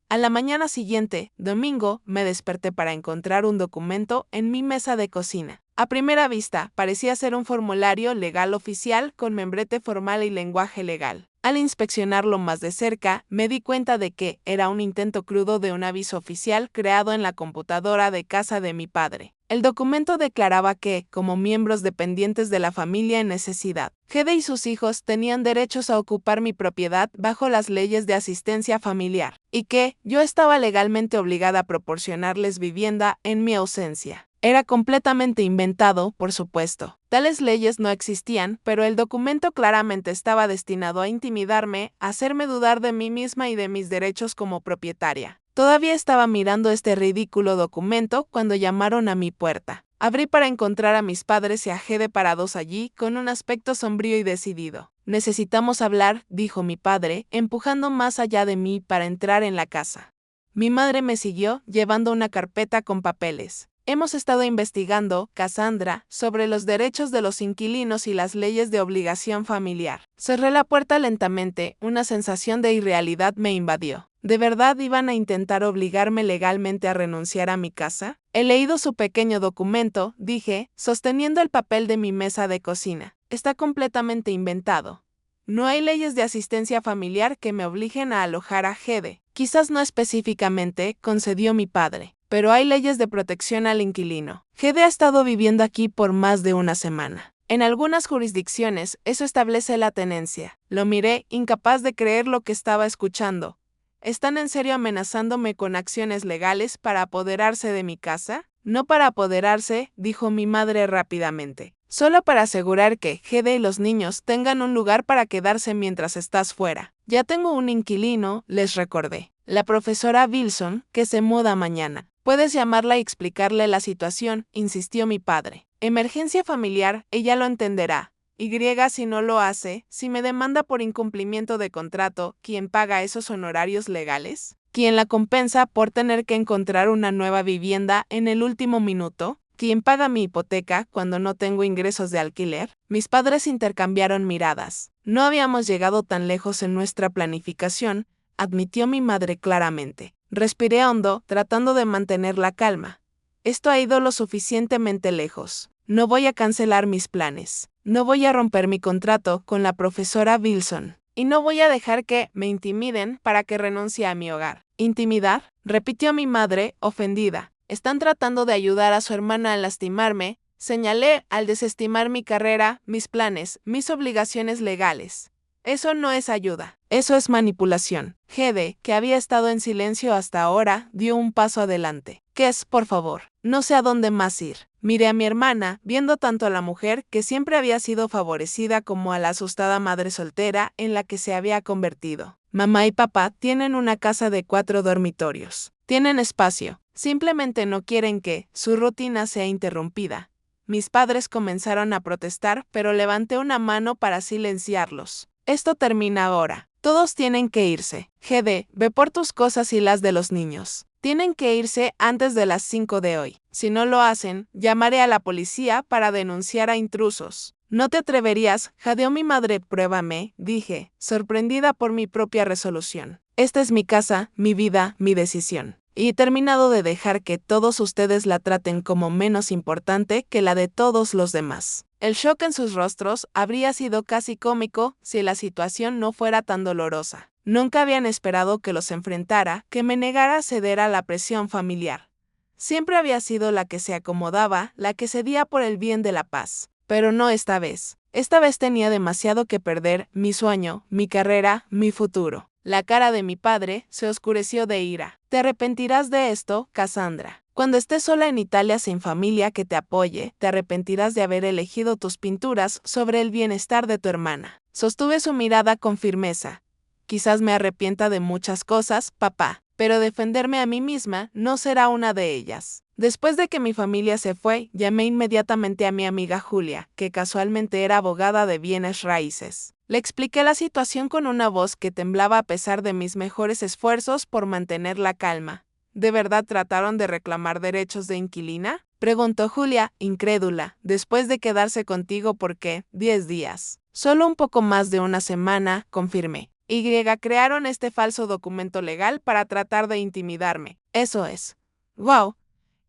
A la mañana siguiente, domingo, me desperté para encontrar un documento en mi mesa de cocina. A primera vista, parecía ser un formulario legal oficial con membrete formal y lenguaje legal. Al inspeccionarlo más de cerca, me di cuenta de que era un intento crudo de un aviso oficial creado en la computadora de casa de mi padre. El documento declaraba que, como miembros dependientes de la familia en necesidad, Gede y sus hijos tenían derechos a ocupar mi propiedad bajo las leyes de asistencia familiar, y que yo estaba legalmente obligada a proporcionarles vivienda en mi ausencia. Era completamente inventado, por supuesto. Tales leyes no existían, pero el documento claramente estaba destinado a intimidarme, a hacerme dudar de mí misma y de mis derechos como propietaria. Todavía estaba mirando este ridículo documento cuando llamaron a mi puerta. Abrí para encontrar a mis padres y a Gede parados allí, con un aspecto sombrío y decidido. «Necesitamos hablar», dijo mi padre, empujando más allá de mí para entrar en la casa. Mi madre me siguió, llevando una carpeta con papeles. «Hemos estado investigando, Cassandra, sobre los derechos de los inquilinos y las leyes de obligación familiar». Cerré la puerta lentamente, una sensación de irrealidad me invadió. ¿De verdad iban a intentar obligarme legalmente a renunciar a mi casa? He leído su pequeño documento, dije, sosteniendo el papel de mi mesa de cocina. Está completamente inventado. No hay leyes de asistencia familiar que me obliguen a alojar a Gede. Quizás no específicamente, concedió mi padre, pero hay leyes de protección al inquilino. Gede ha estado viviendo aquí por más de una semana. En algunas jurisdicciones, eso establece la tenencia. Lo miré, incapaz de creer lo que estaba escuchando. ¿Están en serio amenazándome con acciones legales para apoderarse de mi casa? No para apoderarse, dijo mi madre rápidamente. Solo para asegurar que Gede y los niños tengan un lugar para quedarse mientras estás fuera. Ya tengo un inquilino, les recordé. La profesora Wilson, que se muda mañana. Puedes llamarla y explicarle la situación, insistió mi padre. Emergencia familiar, ella lo entenderá. Y si no lo hace, si me demanda por incumplimiento de contrato, ¿quién paga esos honorarios legales? ¿Quién la compensa por tener que encontrar una nueva vivienda en el último minuto? ¿Quién paga mi hipoteca cuando no tengo ingresos de alquiler? Mis padres intercambiaron miradas. No habíamos llegado tan lejos en nuestra planificación, admitió mi madre claramente. Respiré hondo, tratando de mantener la calma. Esto ha ido lo suficientemente lejos. No voy a cancelar mis planes. No voy a romper mi contrato con la profesora Wilson. Y no voy a dejar que me intimiden para que renuncie a mi hogar. ¿Intimidar?, repitió mi madre, ofendida. Están tratando de ayudar a su hermana a lastimarme, señalé al desestimar mi carrera, mis planes, mis obligaciones legales. Eso no es ayuda, eso es manipulación. Gede, que había estado en silencio hasta ahora, dio un paso adelante. ¿Qué es, por favor? No sé a dónde más ir. Miré a mi hermana, viendo tanto a la mujer que siempre había sido favorecida como a la asustada madre soltera en la que se había convertido. Mamá y papá tienen una casa de 4 dormitorios. Tienen espacio. Simplemente no quieren que su rutina sea interrumpida. Mis padres comenzaron a protestar, pero levanté una mano para silenciarlos. Esto termina ahora. Todos tienen que irse. Gede, ve por tus cosas y las de los niños. Tienen que irse antes de las 5 de hoy. Si no lo hacen, llamaré a la policía para denunciar a intrusos. No te atreverías, jadeó mi madre. Pruébame, dije, sorprendida por mi propia resolución. Esta es mi casa, mi vida, mi decisión. Y he terminado de dejar que todos ustedes la traten como menos importante que la de todos los demás. El shock en sus rostros habría sido casi cómico si la situación no fuera tan dolorosa. Nunca habían esperado que los enfrentara, que me negara a ceder a la presión familiar. Siempre había sido la que se acomodaba, la que cedía por el bien de la paz. Pero no esta vez. Esta vez tenía demasiado que perder, mi sueño, mi carrera, mi futuro. La cara de mi padre se oscureció de ira. Te arrepentirás de esto, Cassandra. Cuando estés sola en Italia sin familia que te apoye, te arrepentirás de haber elegido tus pinturas sobre el bienestar de tu hermana. Sostuve su mirada con firmeza. Quizás me arrepienta de muchas cosas, papá, pero defenderme a mí misma no será una de ellas. Después de que mi familia se fue, llamé inmediatamente a mi amiga Julia, que casualmente era abogada de bienes raíces. Le expliqué la situación con una voz que temblaba a pesar de mis mejores esfuerzos por mantener la calma. ¿De verdad trataron de reclamar derechos de inquilina? Preguntó Julia, incrédula, después de quedarse contigo por ¿qué? 10 días. Solo un poco más de una semana, confirmé. Crearon este falso documento legal para tratar de intimidarme. Eso es. Wow,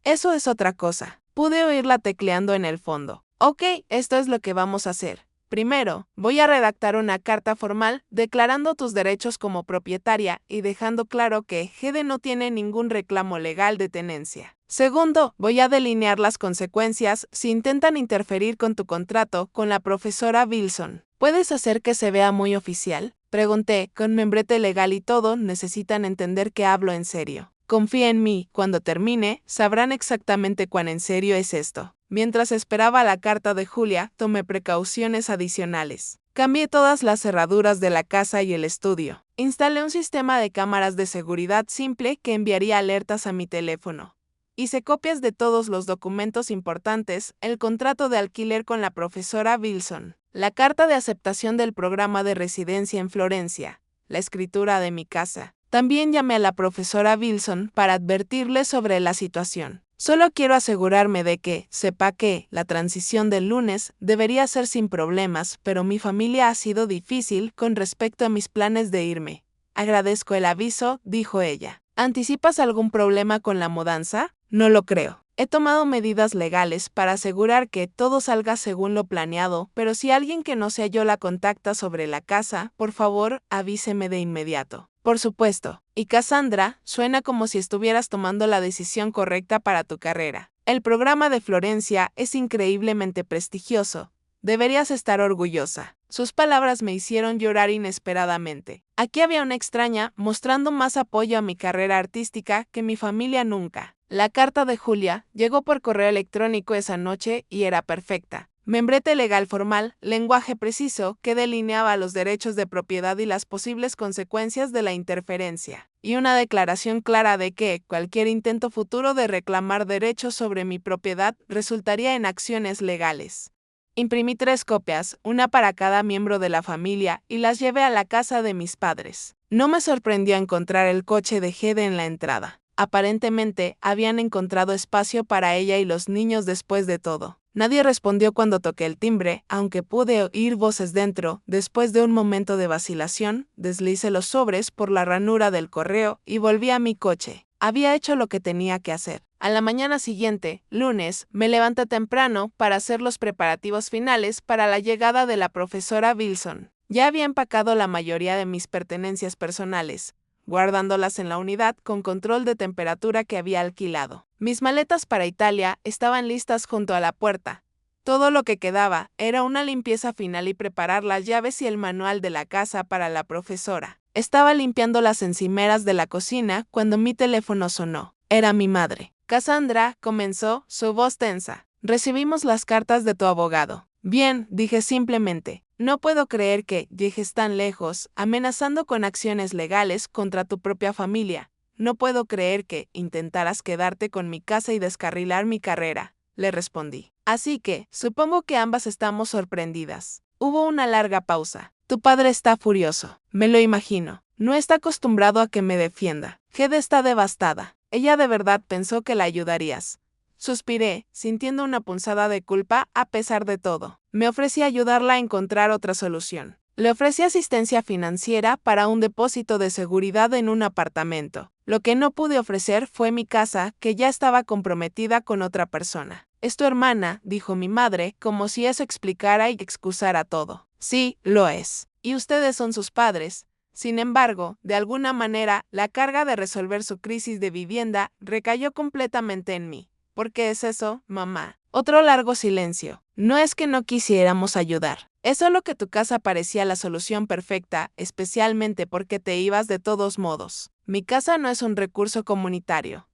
eso es otra cosa. Pude oírla tecleando en el fondo. Ok, esto es lo que vamos a hacer. Primero, voy a redactar una carta formal declarando tus derechos como propietaria y dejando claro que Gede no tiene ningún reclamo legal de tenencia. Segundo, voy a delinear las consecuencias si intentan interferir con tu contrato con la profesora Wilson. ¿Puedes hacer que se vea muy oficial? Pregunté, con membrete legal y todo, necesitan entender que hablo en serio. Confía en mí, cuando termine, sabrán exactamente cuán en serio es esto. Mientras esperaba la carta de Julia, tomé precauciones adicionales. Cambié todas las cerraduras de la casa y el estudio. Instalé un sistema de cámaras de seguridad simple que enviaría alertas a mi teléfono. Hice copias de todos los documentos importantes, el contrato de alquiler con la profesora Wilson, la carta de aceptación del programa de residencia en Florencia, la escritura de mi casa. También llamé a la profesora Wilson para advertirle sobre la situación. Solo quiero asegurarme de que, sepa que, la transición del lunes debería ser sin problemas, pero mi familia ha sido difícil con respecto a mis planes de irme. Agradezco el aviso, dijo ella. ¿Anticipas algún problema con la mudanza? No lo creo. He tomado medidas legales para asegurar que todo salga según lo planeado, pero si alguien que no sea yo la contacta sobre la casa, por favor, avíseme de inmediato. Por supuesto. Y Cassandra, suena como si estuvieras tomando la decisión correcta para tu carrera. El programa de Florencia es increíblemente prestigioso. Deberías estar orgullosa. Sus palabras me hicieron llorar inesperadamente. Aquí había una extraña mostrando más apoyo a mi carrera artística que mi familia nunca. La carta de Julia llegó por correo electrónico esa noche y era perfecta. Membrete legal formal, lenguaje preciso que delineaba los derechos de propiedad y las posibles consecuencias de la interferencia, y una declaración clara de que cualquier intento futuro de reclamar derechos sobre mi propiedad resultaría en acciones legales. Imprimí 3 copias, una para cada miembro de la familia, y las llevé a la casa de mis padres. No me sorprendió encontrar el coche de Gede en la entrada. Aparentemente, habían encontrado espacio para ella y los niños después de todo. Nadie respondió cuando toqué el timbre, aunque pude oír voces dentro. Después de un momento de vacilación, deslicé los sobres por la ranura del correo y volví a mi coche. Había hecho lo que tenía que hacer. A la mañana siguiente, lunes, me levanté temprano para hacer los preparativos finales para la llegada de la profesora Wilson. Ya había empacado la mayoría de mis pertenencias personales, guardándolas en la unidad con control de temperatura que había alquilado. Mis maletas para Italia estaban listas junto a la puerta. Todo lo que quedaba era una limpieza final y preparar las llaves y el manual de la casa para la profesora. Estaba limpiando las encimeras de la cocina cuando mi teléfono sonó. Era mi madre. Cassandra, comenzó, su voz tensa. Recibimos las cartas de tu abogado. Bien, dije simplemente. No puedo creer que llegues tan lejos, amenazando con acciones legales contra tu propia familia. No puedo creer que intentaras quedarte con mi casa y descarrilar mi carrera, le respondí. Así que, supongo que ambas estamos sorprendidas. Hubo una larga pausa. Tu padre está furioso. Me lo imagino. No está acostumbrado a que me defienda. Gede está devastada. Ella de verdad pensó que la ayudarías. Suspiré, sintiendo una punzada de culpa a pesar de todo. Me ofrecí ayudarla a encontrar otra solución. Le ofrecí asistencia financiera para un depósito de seguridad en un apartamento. Lo que no pude ofrecer fue mi casa, que ya estaba comprometida con otra persona. Es tu hermana, dijo mi madre, como si eso explicara y excusara todo. Sí, lo es. Y ustedes son sus padres. Sin embargo, de alguna manera, la carga de resolver su crisis de vivienda recayó completamente en mí. ¿Por qué es eso, mamá? Otro largo silencio. No es que no quisiéramos ayudar. Es solo que tu casa parecía la solución perfecta, especialmente porque te ibas de todos modos. Mi casa no es un recurso comunitario.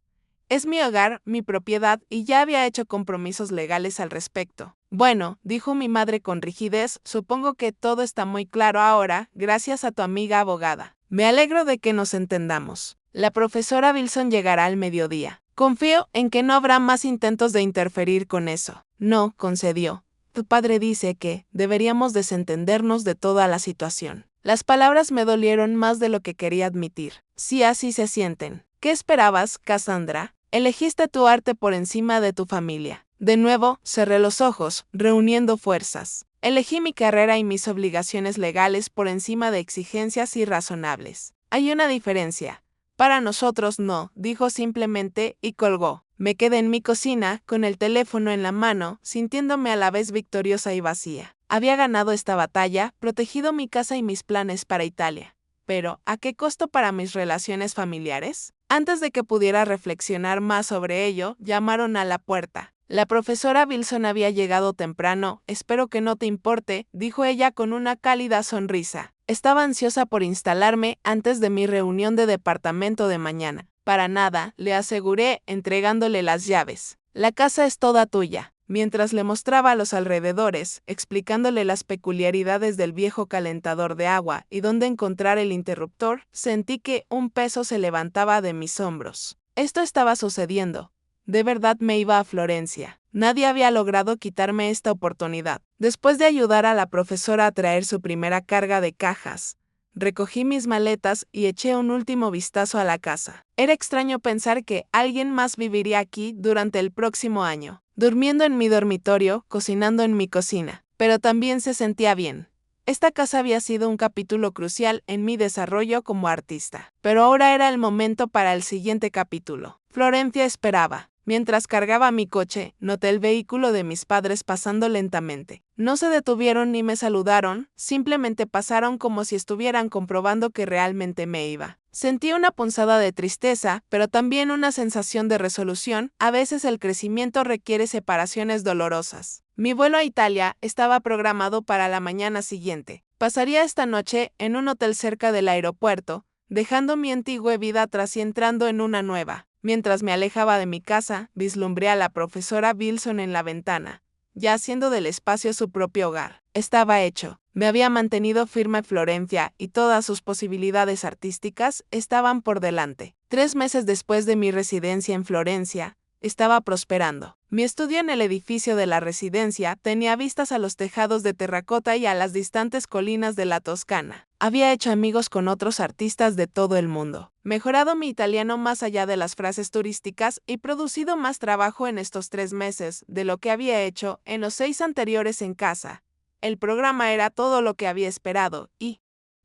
Es mi hogar, mi propiedad, y ya había hecho compromisos legales al respecto. Bueno, dijo mi madre con rigidez, supongo que todo está muy claro ahora, gracias a tu amiga abogada. Me alegro de que nos entendamos. La profesora Wilson llegará al mediodía. Confío en que no habrá más intentos de interferir con eso. No, concedió. Tu padre dice que deberíamos desentendernos de toda la situación. Las palabras me dolieron más de lo que quería admitir. Sí, así se sienten. ¿Qué esperabas, Cassandra? Elegiste tu arte por encima de tu familia. De nuevo, cerré los ojos, reuniendo fuerzas. Elegí mi carrera y mis obligaciones legales por encima de exigencias irrazonables. Hay una diferencia. Para nosotros no, dijo simplemente y colgó. Me quedé en mi cocina, con el teléfono en la mano, sintiéndome a la vez victoriosa y vacía. Había ganado esta batalla, protegido mi casa y mis planes para Italia. Pero, ¿a qué costo para mis relaciones familiares? Antes de que pudiera reflexionar más sobre ello, llamaron a la puerta. La profesora Wilson había llegado temprano. Espero que no te importe, dijo ella con una cálida sonrisa. Estaba ansiosa por instalarme antes de mi reunión de departamento de mañana. Para nada, le aseguré, entregándole las llaves. La casa es toda tuya. Mientras le mostraba a los alrededores, explicándole las peculiaridades del viejo calentador de agua y dónde encontrar el interruptor, sentí que un peso se levantaba de mis hombros. Esto estaba sucediendo. De verdad me iba a Florencia. Nadie había logrado quitarme esta oportunidad. Después de ayudar a la profesora a traer su primera carga de cajas, recogí mis maletas y eché un último vistazo a la casa. Era extraño pensar que alguien más viviría aquí durante el próximo año, durmiendo en mi dormitorio, cocinando en mi cocina. Pero también se sentía bien. Esta casa había sido un capítulo crucial en mi desarrollo como artista. Pero ahora era el momento para el siguiente capítulo. Florencia esperaba. Mientras cargaba mi coche, noté el vehículo de mis padres pasando lentamente. No se detuvieron ni me saludaron, simplemente pasaron como si estuvieran comprobando que realmente me iba. Sentí una punzada de tristeza, pero también una sensación de resolución. A veces el crecimiento requiere separaciones dolorosas. Mi vuelo a Italia estaba programado para la mañana siguiente. Pasaría esta noche en un hotel cerca del aeropuerto, dejando mi antigua vida atrás y entrando en una nueva. Mientras me alejaba de mi casa, vislumbré a la profesora Wilson en la ventana, ya haciendo del espacio su propio hogar. Estaba hecho. Me había mantenido firme en Florencia y todas sus posibilidades artísticas estaban por delante. 3 meses después de mi residencia en Florencia, estaba prosperando. Mi estudio en el edificio de la residencia tenía vistas a los tejados de terracota y a las distantes colinas de la Toscana. Había hecho amigos con otros artistas de todo el mundo, mejorado mi italiano más allá de las frases turísticas y producido más trabajo en estos 3 meses de lo que había hecho en los 6 anteriores en casa. El programa era todo lo que había esperado y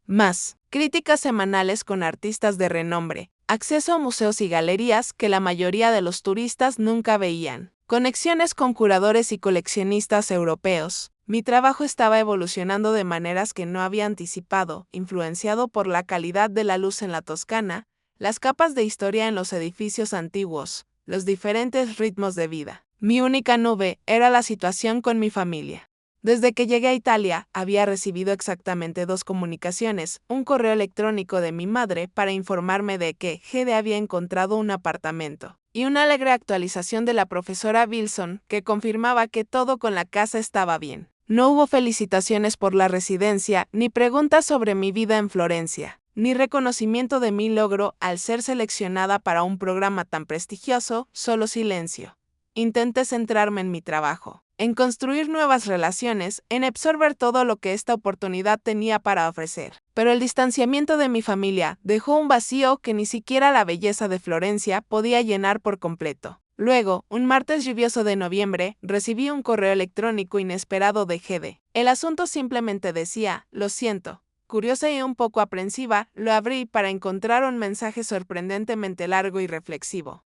más. Críticas semanales con artistas de renombre, acceso a museos y galerías que la mayoría de los turistas nunca veían, conexiones con curadores y coleccionistas europeos. Mi trabajo estaba evolucionando de maneras que no había anticipado, influenciado por la calidad de la luz en la Toscana, las capas de historia en los edificios antiguos, los diferentes ritmos de vida. Mi única nube era la situación con mi familia. Desde que llegué a Italia, había recibido exactamente 2 comunicaciones, un correo electrónico de mi madre para informarme de que Gede había encontrado un apartamento, y una alegre actualización de la profesora Wilson que confirmaba que todo con la casa estaba bien. No hubo felicitaciones por la residencia, ni preguntas sobre mi vida en Florencia, ni reconocimiento de mi logro al ser seleccionada para un programa tan prestigioso, solo silencio. Intenté centrarme en mi trabajo, en construir nuevas relaciones, en absorber todo lo que esta oportunidad tenía para ofrecer. Pero el distanciamiento de mi familia dejó un vacío que ni siquiera la belleza de Florencia podía llenar por completo. Luego, un martes lluvioso de noviembre, recibí un correo electrónico inesperado de Gede. El asunto simplemente decía, lo siento. Curiosa y un poco aprensiva, lo abrí para encontrar un mensaje sorprendentemente largo y reflexivo.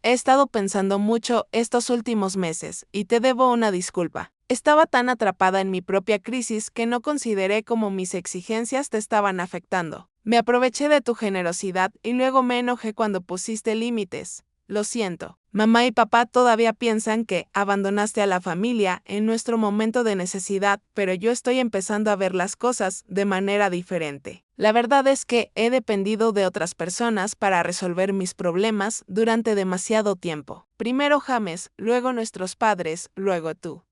He estado pensando mucho estos últimos meses, y te debo una disculpa. Estaba tan atrapada en mi propia crisis que no consideré cómo mis exigencias te estaban afectando. Me aproveché de tu generosidad y luego me enojé cuando pusiste límites. Lo siento. Mamá y papá todavía piensan que abandonaste a la familia en nuestro momento de necesidad, pero yo estoy empezando a ver las cosas de manera diferente. La verdad es que he dependido de otras personas para resolver mis problemas durante demasiado tiempo. Primero James, luego nuestros padres, luego tú.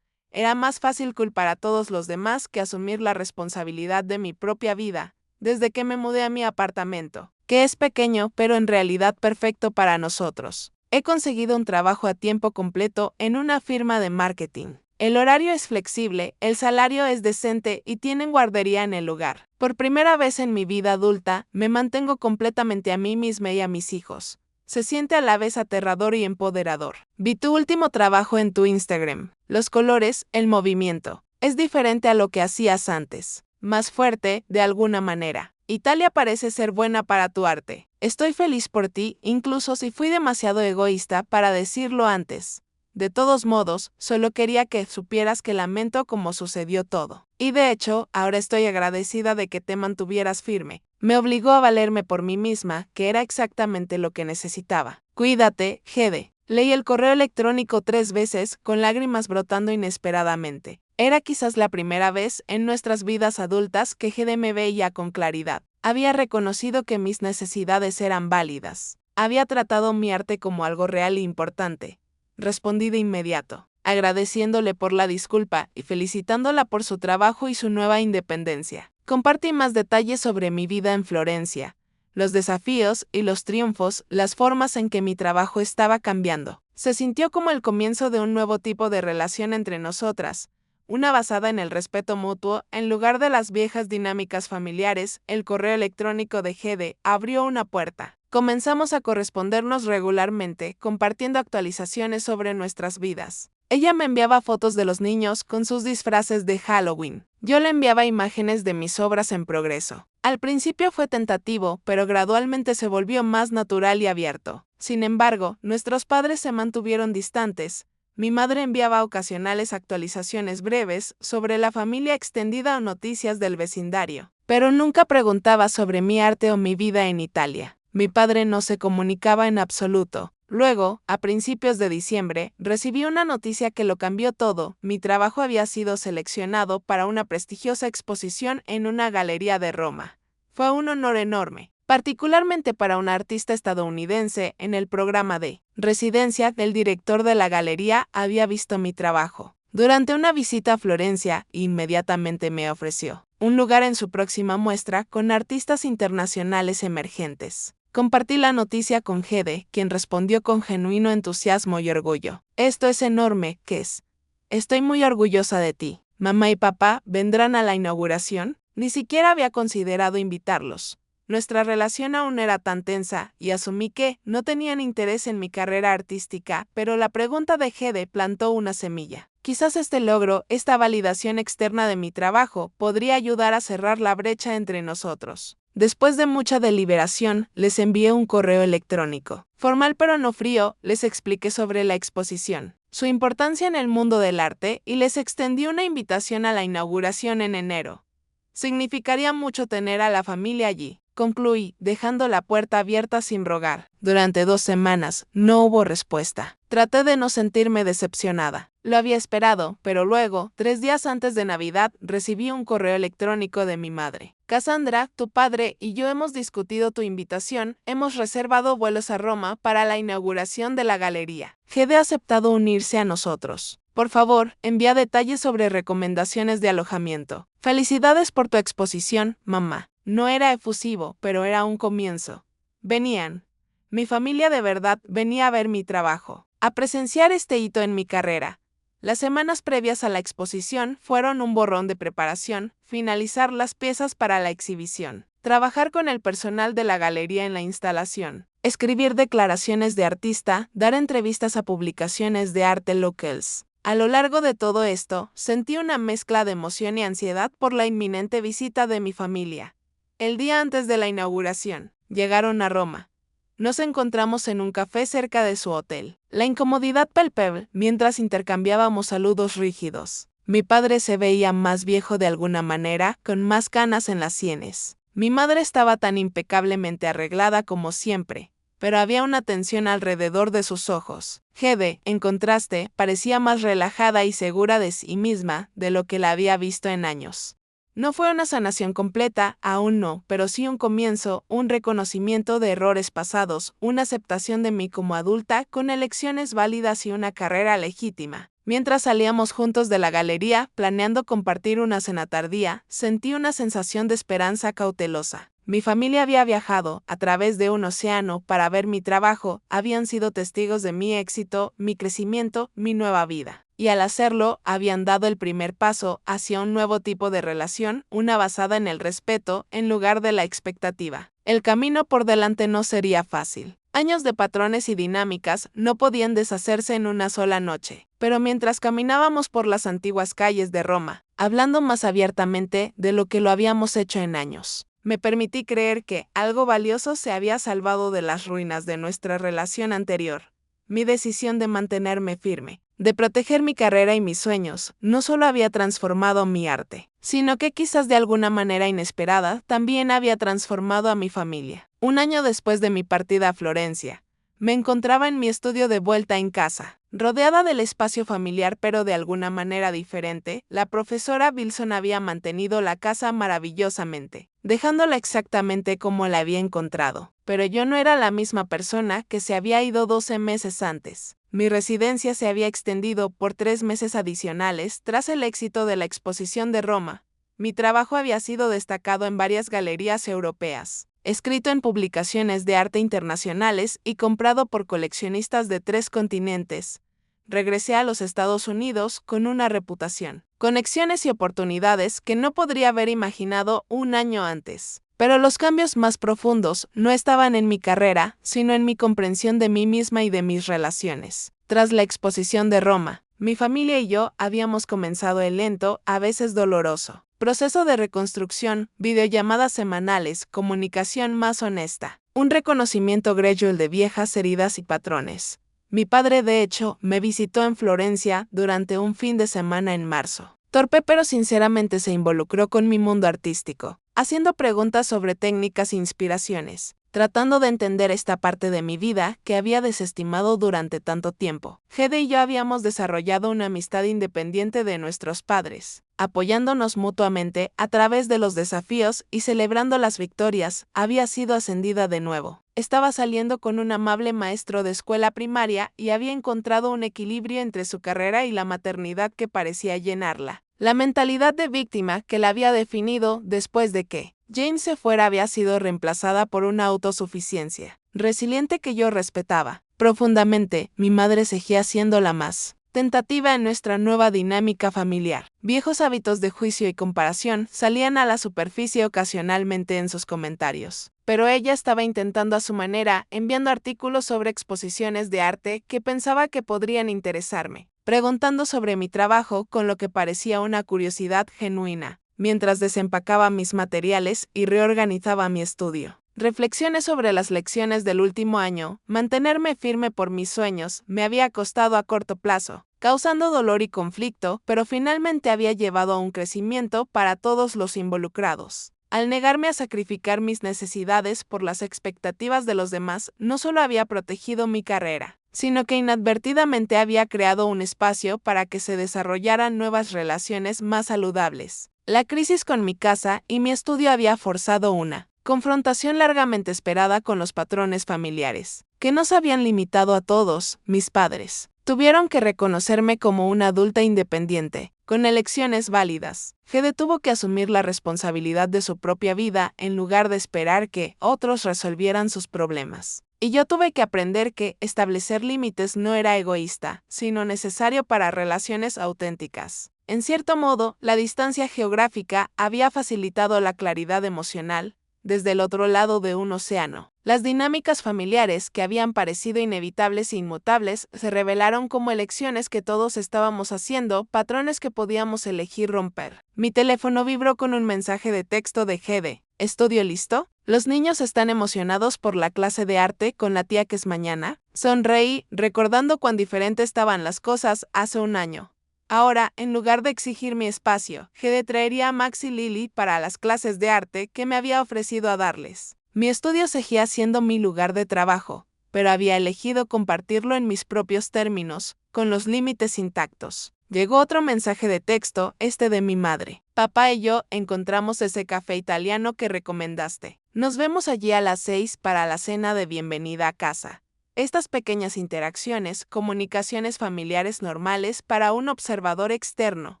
Era más fácil culpar a todos los demás que asumir la responsabilidad de mi propia vida, desde que me mudé a mi apartamento, que es pequeño pero en realidad perfecto para nosotros. He conseguido un trabajo a tiempo completo en una firma de marketing. El horario es flexible, el salario es decente y tienen guardería en el lugar. Por primera vez en mi vida adulta, me mantengo completamente a mí misma y a mis hijos. Se siente a la vez aterrador y empoderador. Vi tu último trabajo en tu Instagram. Los colores, el movimiento. Es diferente a lo que hacías antes. Más fuerte, de alguna manera. Italia parece ser buena para tu arte. Estoy feliz por ti, incluso si fui demasiado egoísta para decirlo antes. De todos modos, solo quería que supieras que lamento cómo sucedió todo. Y de hecho, ahora estoy agradecida de que te mantuvieras firme. Me obligó a valerme por mí misma, que era exactamente lo que necesitaba. Cuídate, Gede. Leí el correo electrónico 3 veces, con lágrimas brotando inesperadamente. Era quizás la primera vez en nuestras vidas adultas que Gede me veía con claridad. Había reconocido que mis necesidades eran válidas. Había tratado mi arte como algo real e importante. Respondí de inmediato, agradeciéndole por la disculpa y felicitándola por su trabajo y su nueva independencia. Compartí más detalles sobre mi vida en Florencia, los desafíos y los triunfos, las formas en que mi trabajo estaba cambiando. Se sintió como el comienzo de un nuevo tipo de relación entre nosotras, una basada en el respeto mutuo, en lugar de las viejas dinámicas familiares. El correo electrónico de Gede abrió una puerta. Comenzamos a correspondernos regularmente, compartiendo actualizaciones sobre nuestras vidas. Ella me enviaba fotos de los niños con sus disfraces de Halloween. Yo le enviaba imágenes de mis obras en progreso. Al principio fue tentativo, pero gradualmente se volvió más natural y abierto. Sin embargo, nuestros padres se mantuvieron distantes. Mi madre enviaba ocasionales actualizaciones breves sobre la familia extendida o noticias del vecindario, pero nunca preguntaba sobre mi arte o mi vida en Italia. Mi padre no se comunicaba en absoluto. Luego, a principios de diciembre, recibí una noticia que lo cambió todo. Mi trabajo había sido seleccionado para una prestigiosa exposición en una galería de Roma. Fue un honor enorme, particularmente para un artista estadounidense. En el programa de residencia del director de la galería había visto mi trabajo. Durante una visita a Florencia, inmediatamente me ofreció un lugar en su próxima muestra con artistas internacionales emergentes. Compartí la noticia con Gede, quien respondió con genuino entusiasmo y orgullo. Esto es enorme, Kes. Estoy muy orgullosa de ti. Mamá y papá vendrán a la inauguración. Ni siquiera había considerado invitarlos. Nuestra relación aún era tan tensa, y asumí que no tenían interés en mi carrera artística, pero la pregunta de Gede plantó una semilla. Quizás este logro, esta validación externa de mi trabajo, podría ayudar a cerrar la brecha entre nosotros. Después de mucha deliberación, les envié un correo electrónico. Formal pero no frío, les expliqué sobre la exposición, su importancia en el mundo del arte, y les extendí una invitación a la inauguración en enero. Significaría mucho tener a la familia allí, concluí, dejando la puerta abierta sin rogar. Durante 2 semanas no hubo respuesta. Traté de no sentirme decepcionada. Lo había esperado, pero luego, 3 días antes de Navidad, recibí un correo electrónico de mi madre. Cassandra, tu padre y yo hemos discutido tu invitación, hemos reservado vuelos a Roma para la inauguración de la galería. Gede ha aceptado unirse a nosotros. Por favor, envía detalles sobre recomendaciones de alojamiento. Felicidades por tu exposición, mamá. No era efusivo, pero era un comienzo. Venían. Mi familia de verdad venía a ver mi trabajo, a presenciar este hito en mi carrera. Las semanas previas a la exposición fueron un borrón de preparación, finalizar las piezas para la exhibición, trabajar con el personal de la galería en la instalación, escribir declaraciones de artista, dar entrevistas a publicaciones de arte locales. A lo largo de todo esto, sentí una mezcla de emoción y ansiedad por la inminente visita de mi familia. El día antes de la inauguración, llegaron a Roma. Nos encontramos en un café cerca de su hotel. La incomodidad palpable mientras intercambiábamos saludos rígidos. Mi padre se veía más viejo de alguna manera, con más canas en las sienes. Mi madre estaba tan impecablemente arreglada como siempre, pero había una tensión alrededor de sus ojos. Gede, en contraste, parecía más relajada y segura de sí misma de lo que la había visto en años. No fue una sanación completa, aún no, pero sí un comienzo, un reconocimiento de errores pasados, una aceptación de mí como adulta con elecciones válidas y una carrera legítima. Mientras salíamos juntos de la galería, planeando compartir una cena tardía, sentí una sensación de esperanza cautelosa. Mi familia había viajado a través de un océano para ver mi trabajo, habían sido testigos de mi éxito, mi crecimiento, mi nueva vida. Y al hacerlo, habían dado el primer paso hacia un nuevo tipo de relación, una basada en el respeto en lugar de la expectativa. El camino por delante no sería fácil. Años de patrones y dinámicas no podían deshacerse en una sola noche. Pero mientras caminábamos por las antiguas calles de Roma, hablando más abiertamente de lo que lo habíamos hecho en años, me permití creer que algo valioso se había salvado de las ruinas de nuestra relación anterior. Mi decisión de mantenerme firme, de proteger mi carrera y mis sueños, no solo había transformado mi arte, sino que quizás de alguna manera inesperada también había transformado a mi familia. Un año después de mi partida a Florencia, me encontraba en mi estudio de vuelta en casa, rodeada del espacio familiar pero de alguna manera diferente. La profesora Wilson había mantenido la casa maravillosamente, dejándola exactamente como la había encontrado. Pero yo no era la misma persona que se había ido 12 meses antes. Mi residencia se había extendido por 3 meses adicionales tras el éxito de la exposición de Roma. Mi trabajo había sido destacado en varias galerías europeas, escrito en publicaciones de arte internacionales y comprado por coleccionistas de 3 continentes. Regresé a los Estados Unidos con una reputación, conexiones y oportunidades que no podría haber imaginado un año antes. Pero los cambios más profundos no estaban en mi carrera, sino en mi comprensión de mí misma y de mis relaciones. Tras la exposición de Roma, mi familia y yo habíamos comenzado el lento, a veces doloroso, proceso de reconstrucción, videollamadas semanales, comunicación más honesta, un reconocimiento gradual de viejas heridas y patrones. Mi padre, de hecho, me visitó en Florencia durante un fin de semana en marzo. Torpe pero sinceramente se involucró con mi mundo artístico, haciendo preguntas sobre técnicas e inspiraciones, tratando de entender esta parte de mi vida que había desestimado durante tanto tiempo. Hede y yo habíamos desarrollado una amistad independiente de nuestros padres, apoyándonos mutuamente a través de los desafíos y celebrando las victorias. Había sido ascendida de nuevo. Estaba saliendo con un amable maestro de escuela primaria y había encontrado un equilibrio entre su carrera y la maternidad que parecía llenarla. La mentalidad de víctima que la había definido después de que Jane se fuera había sido reemplazada por una autosuficiencia resiliente que yo respetaba profundamente. Mi madre seguía siendo la más tentativa en nuestra nueva dinámica familiar. Viejos hábitos de juicio y comparación salían a la superficie ocasionalmente en sus comentarios, pero ella estaba intentando a su manera, enviando artículos sobre exposiciones de arte que pensaba que podrían interesarme, preguntando sobre mi trabajo con lo que parecía una curiosidad genuina, mientras desempacaba mis materiales y reorganizaba mi estudio. Reflexiones sobre las lecciones del último año. Mantenerme firme por mis sueños me había costado a corto plazo, causando dolor y conflicto, pero finalmente había llevado a un crecimiento para todos los involucrados. Al negarme a sacrificar mis necesidades por las expectativas de los demás, no solo había protegido mi carrera, sino que inadvertidamente había creado un espacio para que se desarrollaran nuevas relaciones más saludables. La crisis con mi casa y mi estudio había forzado una confrontación largamente esperada con los patrones familiares, que no se habían limitado a todos. Mis padres tuvieron que reconocerme como una adulta independiente, con elecciones válidas. Hede tuvo que asumir la responsabilidad de su propia vida en lugar de esperar que otros resolvieran sus problemas. Y yo tuve que aprender que establecer límites no era egoísta, sino necesario para relaciones auténticas. En cierto modo, la distancia geográfica había facilitado la claridad emocional. Desde el otro lado de un océano, las dinámicas familiares que habían parecido inevitables e inmutables se revelaron como elecciones que todos estábamos haciendo, patrones que podíamos elegir romper. Mi teléfono vibró con un mensaje de texto de Hede. ¿Estudio listo? ¿Los niños están emocionados por la clase de arte con la tía que es mañana? Sonreí, recordando cuán diferente estaban las cosas hace un año. Ahora, en lugar de exigir mi espacio, Hede traería a Max y Lily para las clases de arte que me había ofrecido a darles. Mi estudio seguía siendo mi lugar de trabajo, pero había elegido compartirlo en mis propios términos, con los límites intactos. Llegó otro mensaje de texto, de mi madre. Papá y yo encontramos ese café italiano que recomendaste. Nos vemos allí a las 6 para la cena de bienvenida a casa. Estas pequeñas interacciones, comunicaciones familiares normales para un observador externo,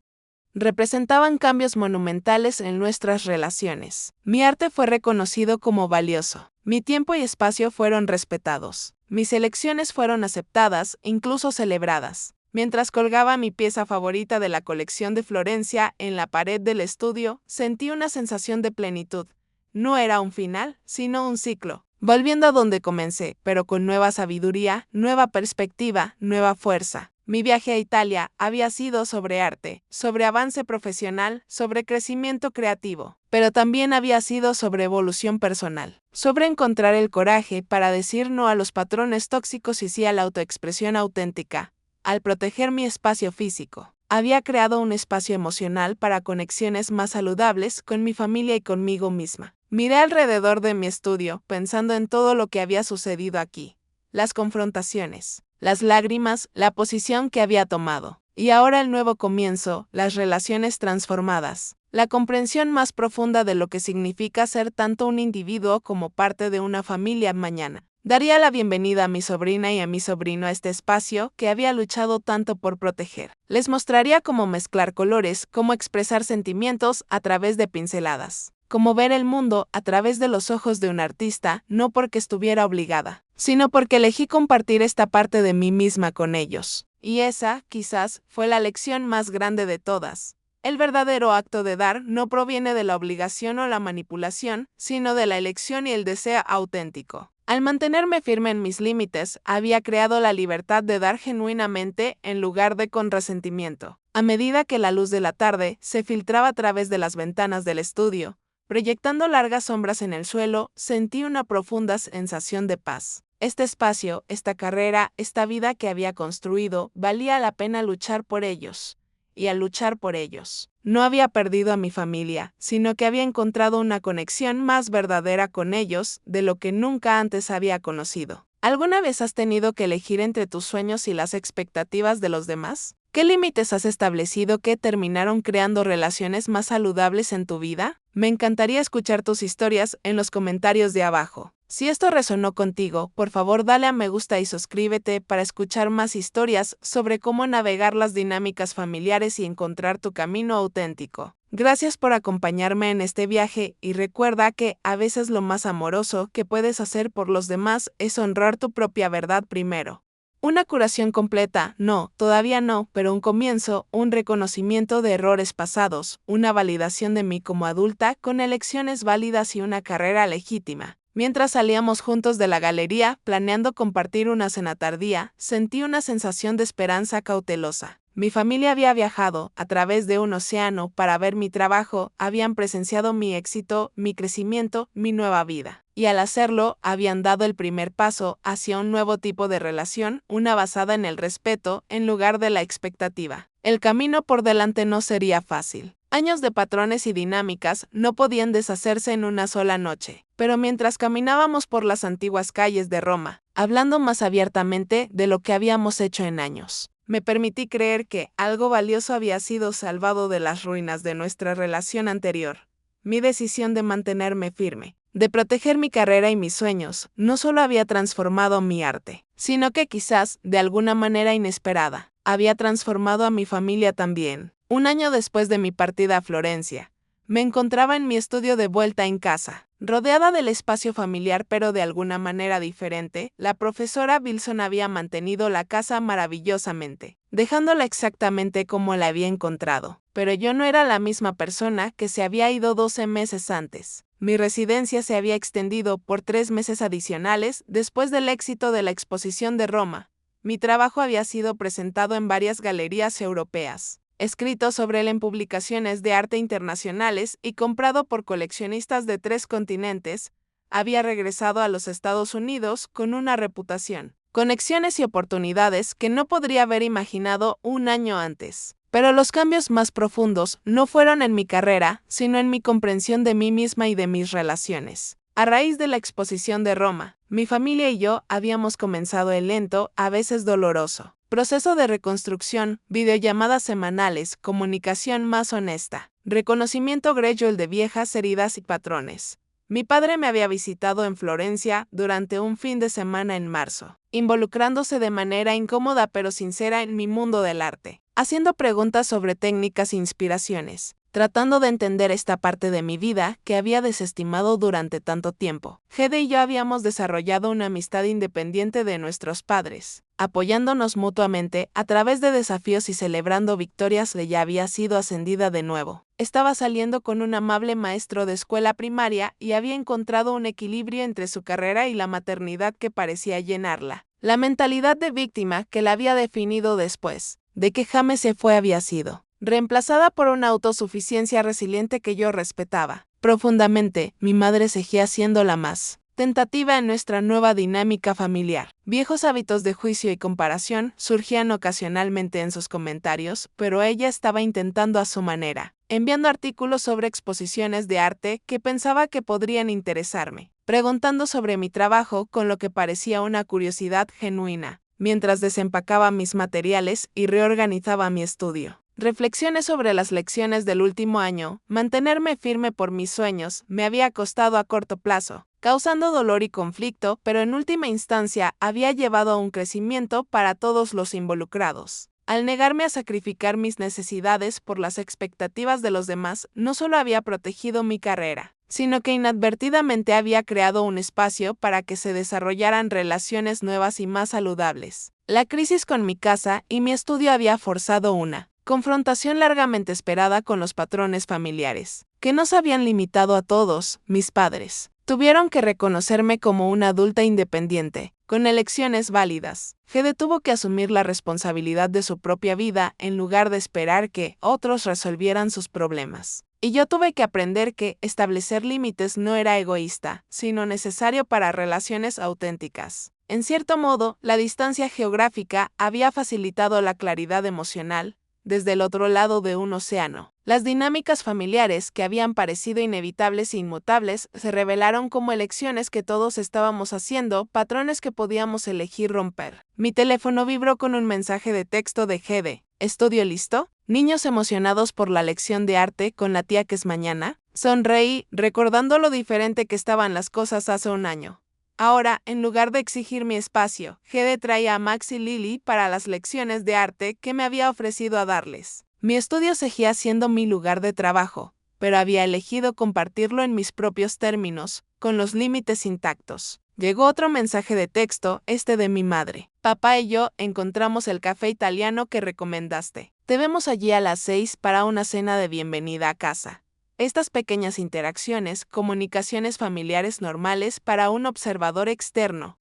representaban cambios monumentales en nuestras relaciones. Mi arte fue reconocido como valioso. Mi tiempo y espacio fueron respetados. Mis elecciones fueron aceptadas, incluso celebradas. Mientras colgaba mi pieza favorita de la colección de Florencia en la pared del estudio, sentí una sensación de plenitud. No era un final, sino un ciclo. volviendo a donde comencé, pero con nueva sabiduría, nueva perspectiva, nueva fuerza. Mi viaje a Italia había sido sobre arte, sobre avance profesional, sobre crecimiento creativo, pero también había sido sobre evolución personal, sobre encontrar el coraje para decir no a los patrones tóxicos y sí a la autoexpresión auténtica. Al proteger mi espacio físico, había creado un espacio emocional para conexiones más saludables con mi familia y conmigo misma. Miré alrededor de mi estudio, pensando en todo lo que había sucedido aquí, las confrontaciones, las lágrimas, la posición que había tomado. Y ahora el nuevo comienzo, las relaciones transformadas, la comprensión más profunda de lo que significa ser tanto un individuo como parte de una familia mañana. Daría la bienvenida a mi sobrina y a mi sobrino a este espacio que había luchado tanto por proteger. Les mostraría cómo mezclar colores, cómo expresar sentimientos a través de pinceladas, cómo ver el mundo a través de los ojos de un artista, no porque estuviera obligada, sino porque elegí compartir esta parte de mí misma con ellos. Y esa, quizás, fue la lección más grande de todas. El verdadero acto de dar no proviene de la obligación o la manipulación, sino de la elección y el deseo auténtico. Al mantenerme firme en mis límites, había creado la libertad de dar genuinamente en lugar de con resentimiento. A medida que la luz de la tarde se filtraba a través de las ventanas del estudio, proyectando largas sombras en el suelo, sentí una profunda sensación de paz. Este espacio, esta carrera, esta vida que había construido, valía la pena luchar por ellos. Y al luchar por ellos, no había perdido a mi familia, sino que había encontrado una conexión más verdadera con ellos de lo que nunca antes había conocido. ¿Alguna vez has tenido que elegir entre tus sueños y las expectativas de los demás? ¿Qué límites has establecido que terminaron creando relaciones más saludables en tu vida? Me encantaría escuchar tus historias en los comentarios de abajo. Si esto resonó contigo, por favor dale a me gusta y suscríbete para escuchar más historias sobre cómo navegar las dinámicas familiares y encontrar tu camino auténtico. Gracias por acompañarme en este viaje y recuerda que a veces lo más amoroso que puedes hacer por los demás es honrar tu propia verdad primero. Una curación completa, no, todavía no, pero un comienzo, un reconocimiento de errores pasados, una validación de mí como adulta con elecciones válidas y una carrera legítima. Mientras salíamos juntos de la galería, planeando compartir una cena tardía, sentí una sensación de esperanza cautelosa. Mi familia había viajado a través de un océano para ver mi trabajo, habían presenciado mi éxito, mi crecimiento, mi nueva vida. Y al hacerlo, habían dado el primer paso hacia un nuevo tipo de relación, una basada en el respeto en lugar de la expectativa. El camino por delante no sería fácil. Años de patrones y dinámicas no podían deshacerse en una sola noche. Pero mientras caminábamos por las antiguas calles de Roma, hablando más abiertamente de lo que habíamos hecho en años, me permití creer que algo valioso había sido salvado de las ruinas de nuestra relación anterior. Mi decisión de mantenerme firme, de proteger mi carrera y mis sueños, no solo había transformado mi arte, sino que quizás, de alguna manera inesperada, había transformado a mi familia también. Un año después de mi partida a Florencia, me encontraba en mi estudio de vuelta en casa, rodeada del espacio familiar pero de alguna manera diferente. La profesora Wilson había mantenido la casa maravillosamente, dejándola exactamente como la había encontrado. Pero yo no era la misma persona que se había ido 12 meses antes. Mi residencia se había extendido por 3 meses adicionales después del éxito de la exposición de Roma. Mi trabajo había sido presentado en varias galerías europeas, escrito sobre él en publicaciones de arte internacionales y comprado por coleccionistas de 3 continentes. Había regresado a los Estados Unidos con una reputación, conexiones y oportunidades que no podría haber imaginado un año antes. Pero los cambios más profundos no fueron en mi carrera, sino en mi comprensión de mí misma y de mis relaciones. A raíz de la exposición de Roma, mi familia y yo habíamos comenzado el lento, a veces doloroso, proceso de reconstrucción, videollamadas semanales, comunicación más honesta, reconocimiento gradual de viejas heridas y patrones. Mi padre me había visitado en Florencia durante un fin de semana en marzo, involucrándose de manera incómoda pero sincera en mi mundo del arte, haciendo preguntas sobre técnicas e inspiraciones. tratando de entender esta parte de mi vida que había desestimado durante tanto tiempo. Hede y yo habíamos desarrollado una amistad independiente de nuestros padres, apoyándonos mutuamente a través de desafíos y celebrando victorias. Ella había sido ascendida de nuevo. Estaba saliendo con un amable maestro de escuela primaria y había encontrado un equilibrio entre su carrera y la maternidad que parecía llenarla. La mentalidad de víctima que la había definido después de que James se fue había sido reemplazada por una autosuficiencia resiliente que yo respetaba profundamente. Mi madre seguía siendo la más tentativa en nuestra nueva dinámica familiar. Viejos hábitos de juicio y comparación surgían ocasionalmente en sus comentarios, pero ella estaba intentando a su manera, enviando artículos sobre exposiciones de arte que pensaba que podrían interesarme, preguntando sobre mi trabajo con lo que parecía una curiosidad genuina, mientras desempacaba mis materiales y reorganizaba mi estudio. Reflexiones sobre las lecciones del último año. Mantenerme firme por mis sueños me había costado a corto plazo, causando dolor y conflicto, pero en última instancia había llevado a un crecimiento para todos los involucrados. Al negarme a sacrificar mis necesidades por las expectativas de los demás, no solo había protegido mi carrera, sino que inadvertidamente había creado un espacio para que se desarrollaran relaciones nuevas y más saludables. La crisis con mi casa y mi estudio había forzado una confrontación largamente esperada con los patrones familiares, que no se habían limitado a todos. Mis padres tuvieron que reconocerme como una adulta independiente, con elecciones válidas. Hede tuvo que asumir la responsabilidad de su propia vida en lugar de esperar que otros resolvieran sus problemas. Y yo tuve que aprender que establecer límites no era egoísta, sino necesario para relaciones auténticas. En cierto modo, la distancia geográfica había facilitado la claridad emocional. Desde el otro lado de un océano, las dinámicas familiares que habían parecido inevitables e inmutables se revelaron como elecciones que todos estábamos haciendo, patrones que podíamos elegir romper. Mi teléfono vibró con un mensaje de texto de Hede. ¿Estudio listo? Niños emocionados por la lección de arte con la tía que es mañana. Sonreí, recordando lo diferente que estaban las cosas hace un año. Ahora, en lugar de exigir mi espacio, Hede traía a Max y Lily para las lecciones de arte que me había ofrecido a darles. Mi estudio seguía siendo mi lugar de trabajo, pero había elegido compartirlo en mis propios términos, con los límites intactos. Llegó otro mensaje de texto, este de mi madre. Papá y yo encontramos el café italiano que recomendaste. Te vemos allí a las 6 para una cena de bienvenida a casa. Estas pequeñas interacciones, comunicaciones familiares normales para un observador externo,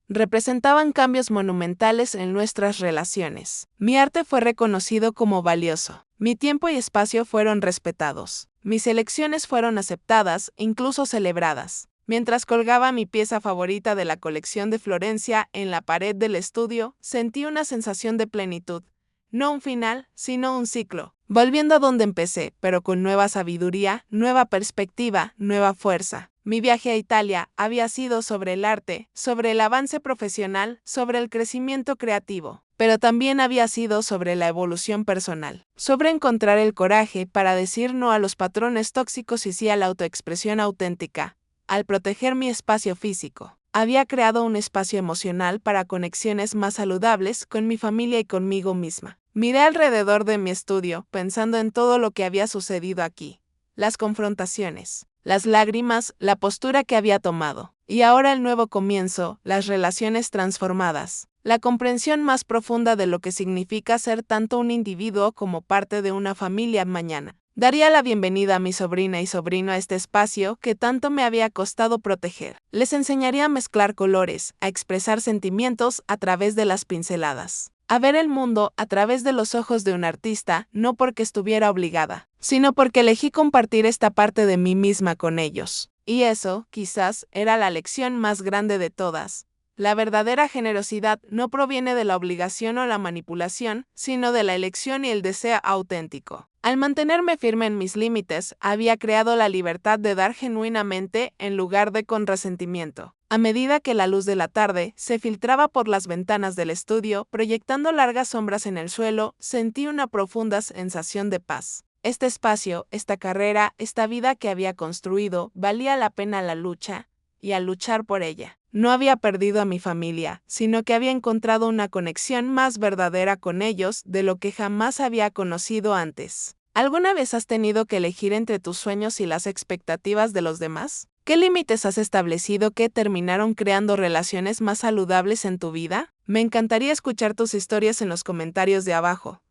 representaban cambios monumentales en nuestras relaciones. Mi arte fue reconocido como valioso. Mi tiempo y espacio fueron respetados. Mis elecciones fueron aceptadas, incluso celebradas. Mientras colgaba mi pieza favorita de la colección de Florencia en la pared del estudio, sentí una sensación de plenitud. No un final, sino un ciclo. Volviendo a donde empecé, pero con nueva sabiduría, nueva perspectiva, nueva fuerza. Mi viaje a Italia había sido sobre el arte, sobre el avance profesional, sobre el crecimiento creativo, pero también había sido sobre la evolución personal, sobre encontrar el coraje para decir no a los patrones tóxicos y sí a la autoexpresión auténtica. Al proteger mi espacio físico, había creado un espacio emocional para conexiones más saludables con mi familia y conmigo misma. Miré alrededor de mi estudio, pensando en todo lo que había sucedido aquí. Las confrontaciones, las lágrimas, la postura que había tomado. Y ahora el nuevo comienzo, las relaciones transformadas. La comprensión más profunda de lo que significa ser tanto un individuo como parte de una familia mañana. Daría la bienvenida a mi sobrina y sobrino a este espacio que tanto me había costado proteger. Les enseñaría a mezclar colores, a expresar sentimientos a través de las pinceladas, a ver el mundo a través de los ojos de un artista, no porque estuviera obligada, sino porque elegí compartir esta parte de mí misma con ellos. Y eso, quizás, era la lección más grande de todas. La verdadera generosidad no proviene de la obligación o la manipulación, sino de la elección y el deseo auténtico. Al mantenerme firme en mis límites, había creado la libertad de dar genuinamente en lugar de con resentimiento. A medida que la luz de la tarde se filtraba por las ventanas del estudio, proyectando largas sombras en el suelo, sentí una profunda sensación de paz. Este espacio, esta carrera, esta vida que había construido, valía la pena la lucha, y al luchar por ella, no había perdido a mi familia, sino que había encontrado una conexión más verdadera con ellos de lo que jamás había conocido antes. ¿Alguna vez has tenido que elegir entre tus sueños y las expectativas de los demás? ¿Qué límites has establecido que terminaron creando relaciones más saludables en tu vida? Me encantaría escuchar tus historias en los comentarios de abajo.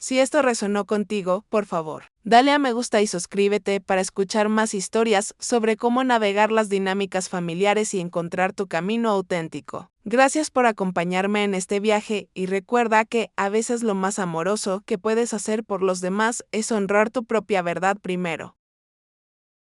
Si esto resonó contigo, por favor, dale a me gusta y suscríbete para escuchar más historias sobre cómo navegar las dinámicas familiares y encontrar tu camino auténtico. Gracias por acompañarme en este viaje y recuerda que a veces lo más amoroso que puedes hacer por los demás es honrar tu propia verdad primero.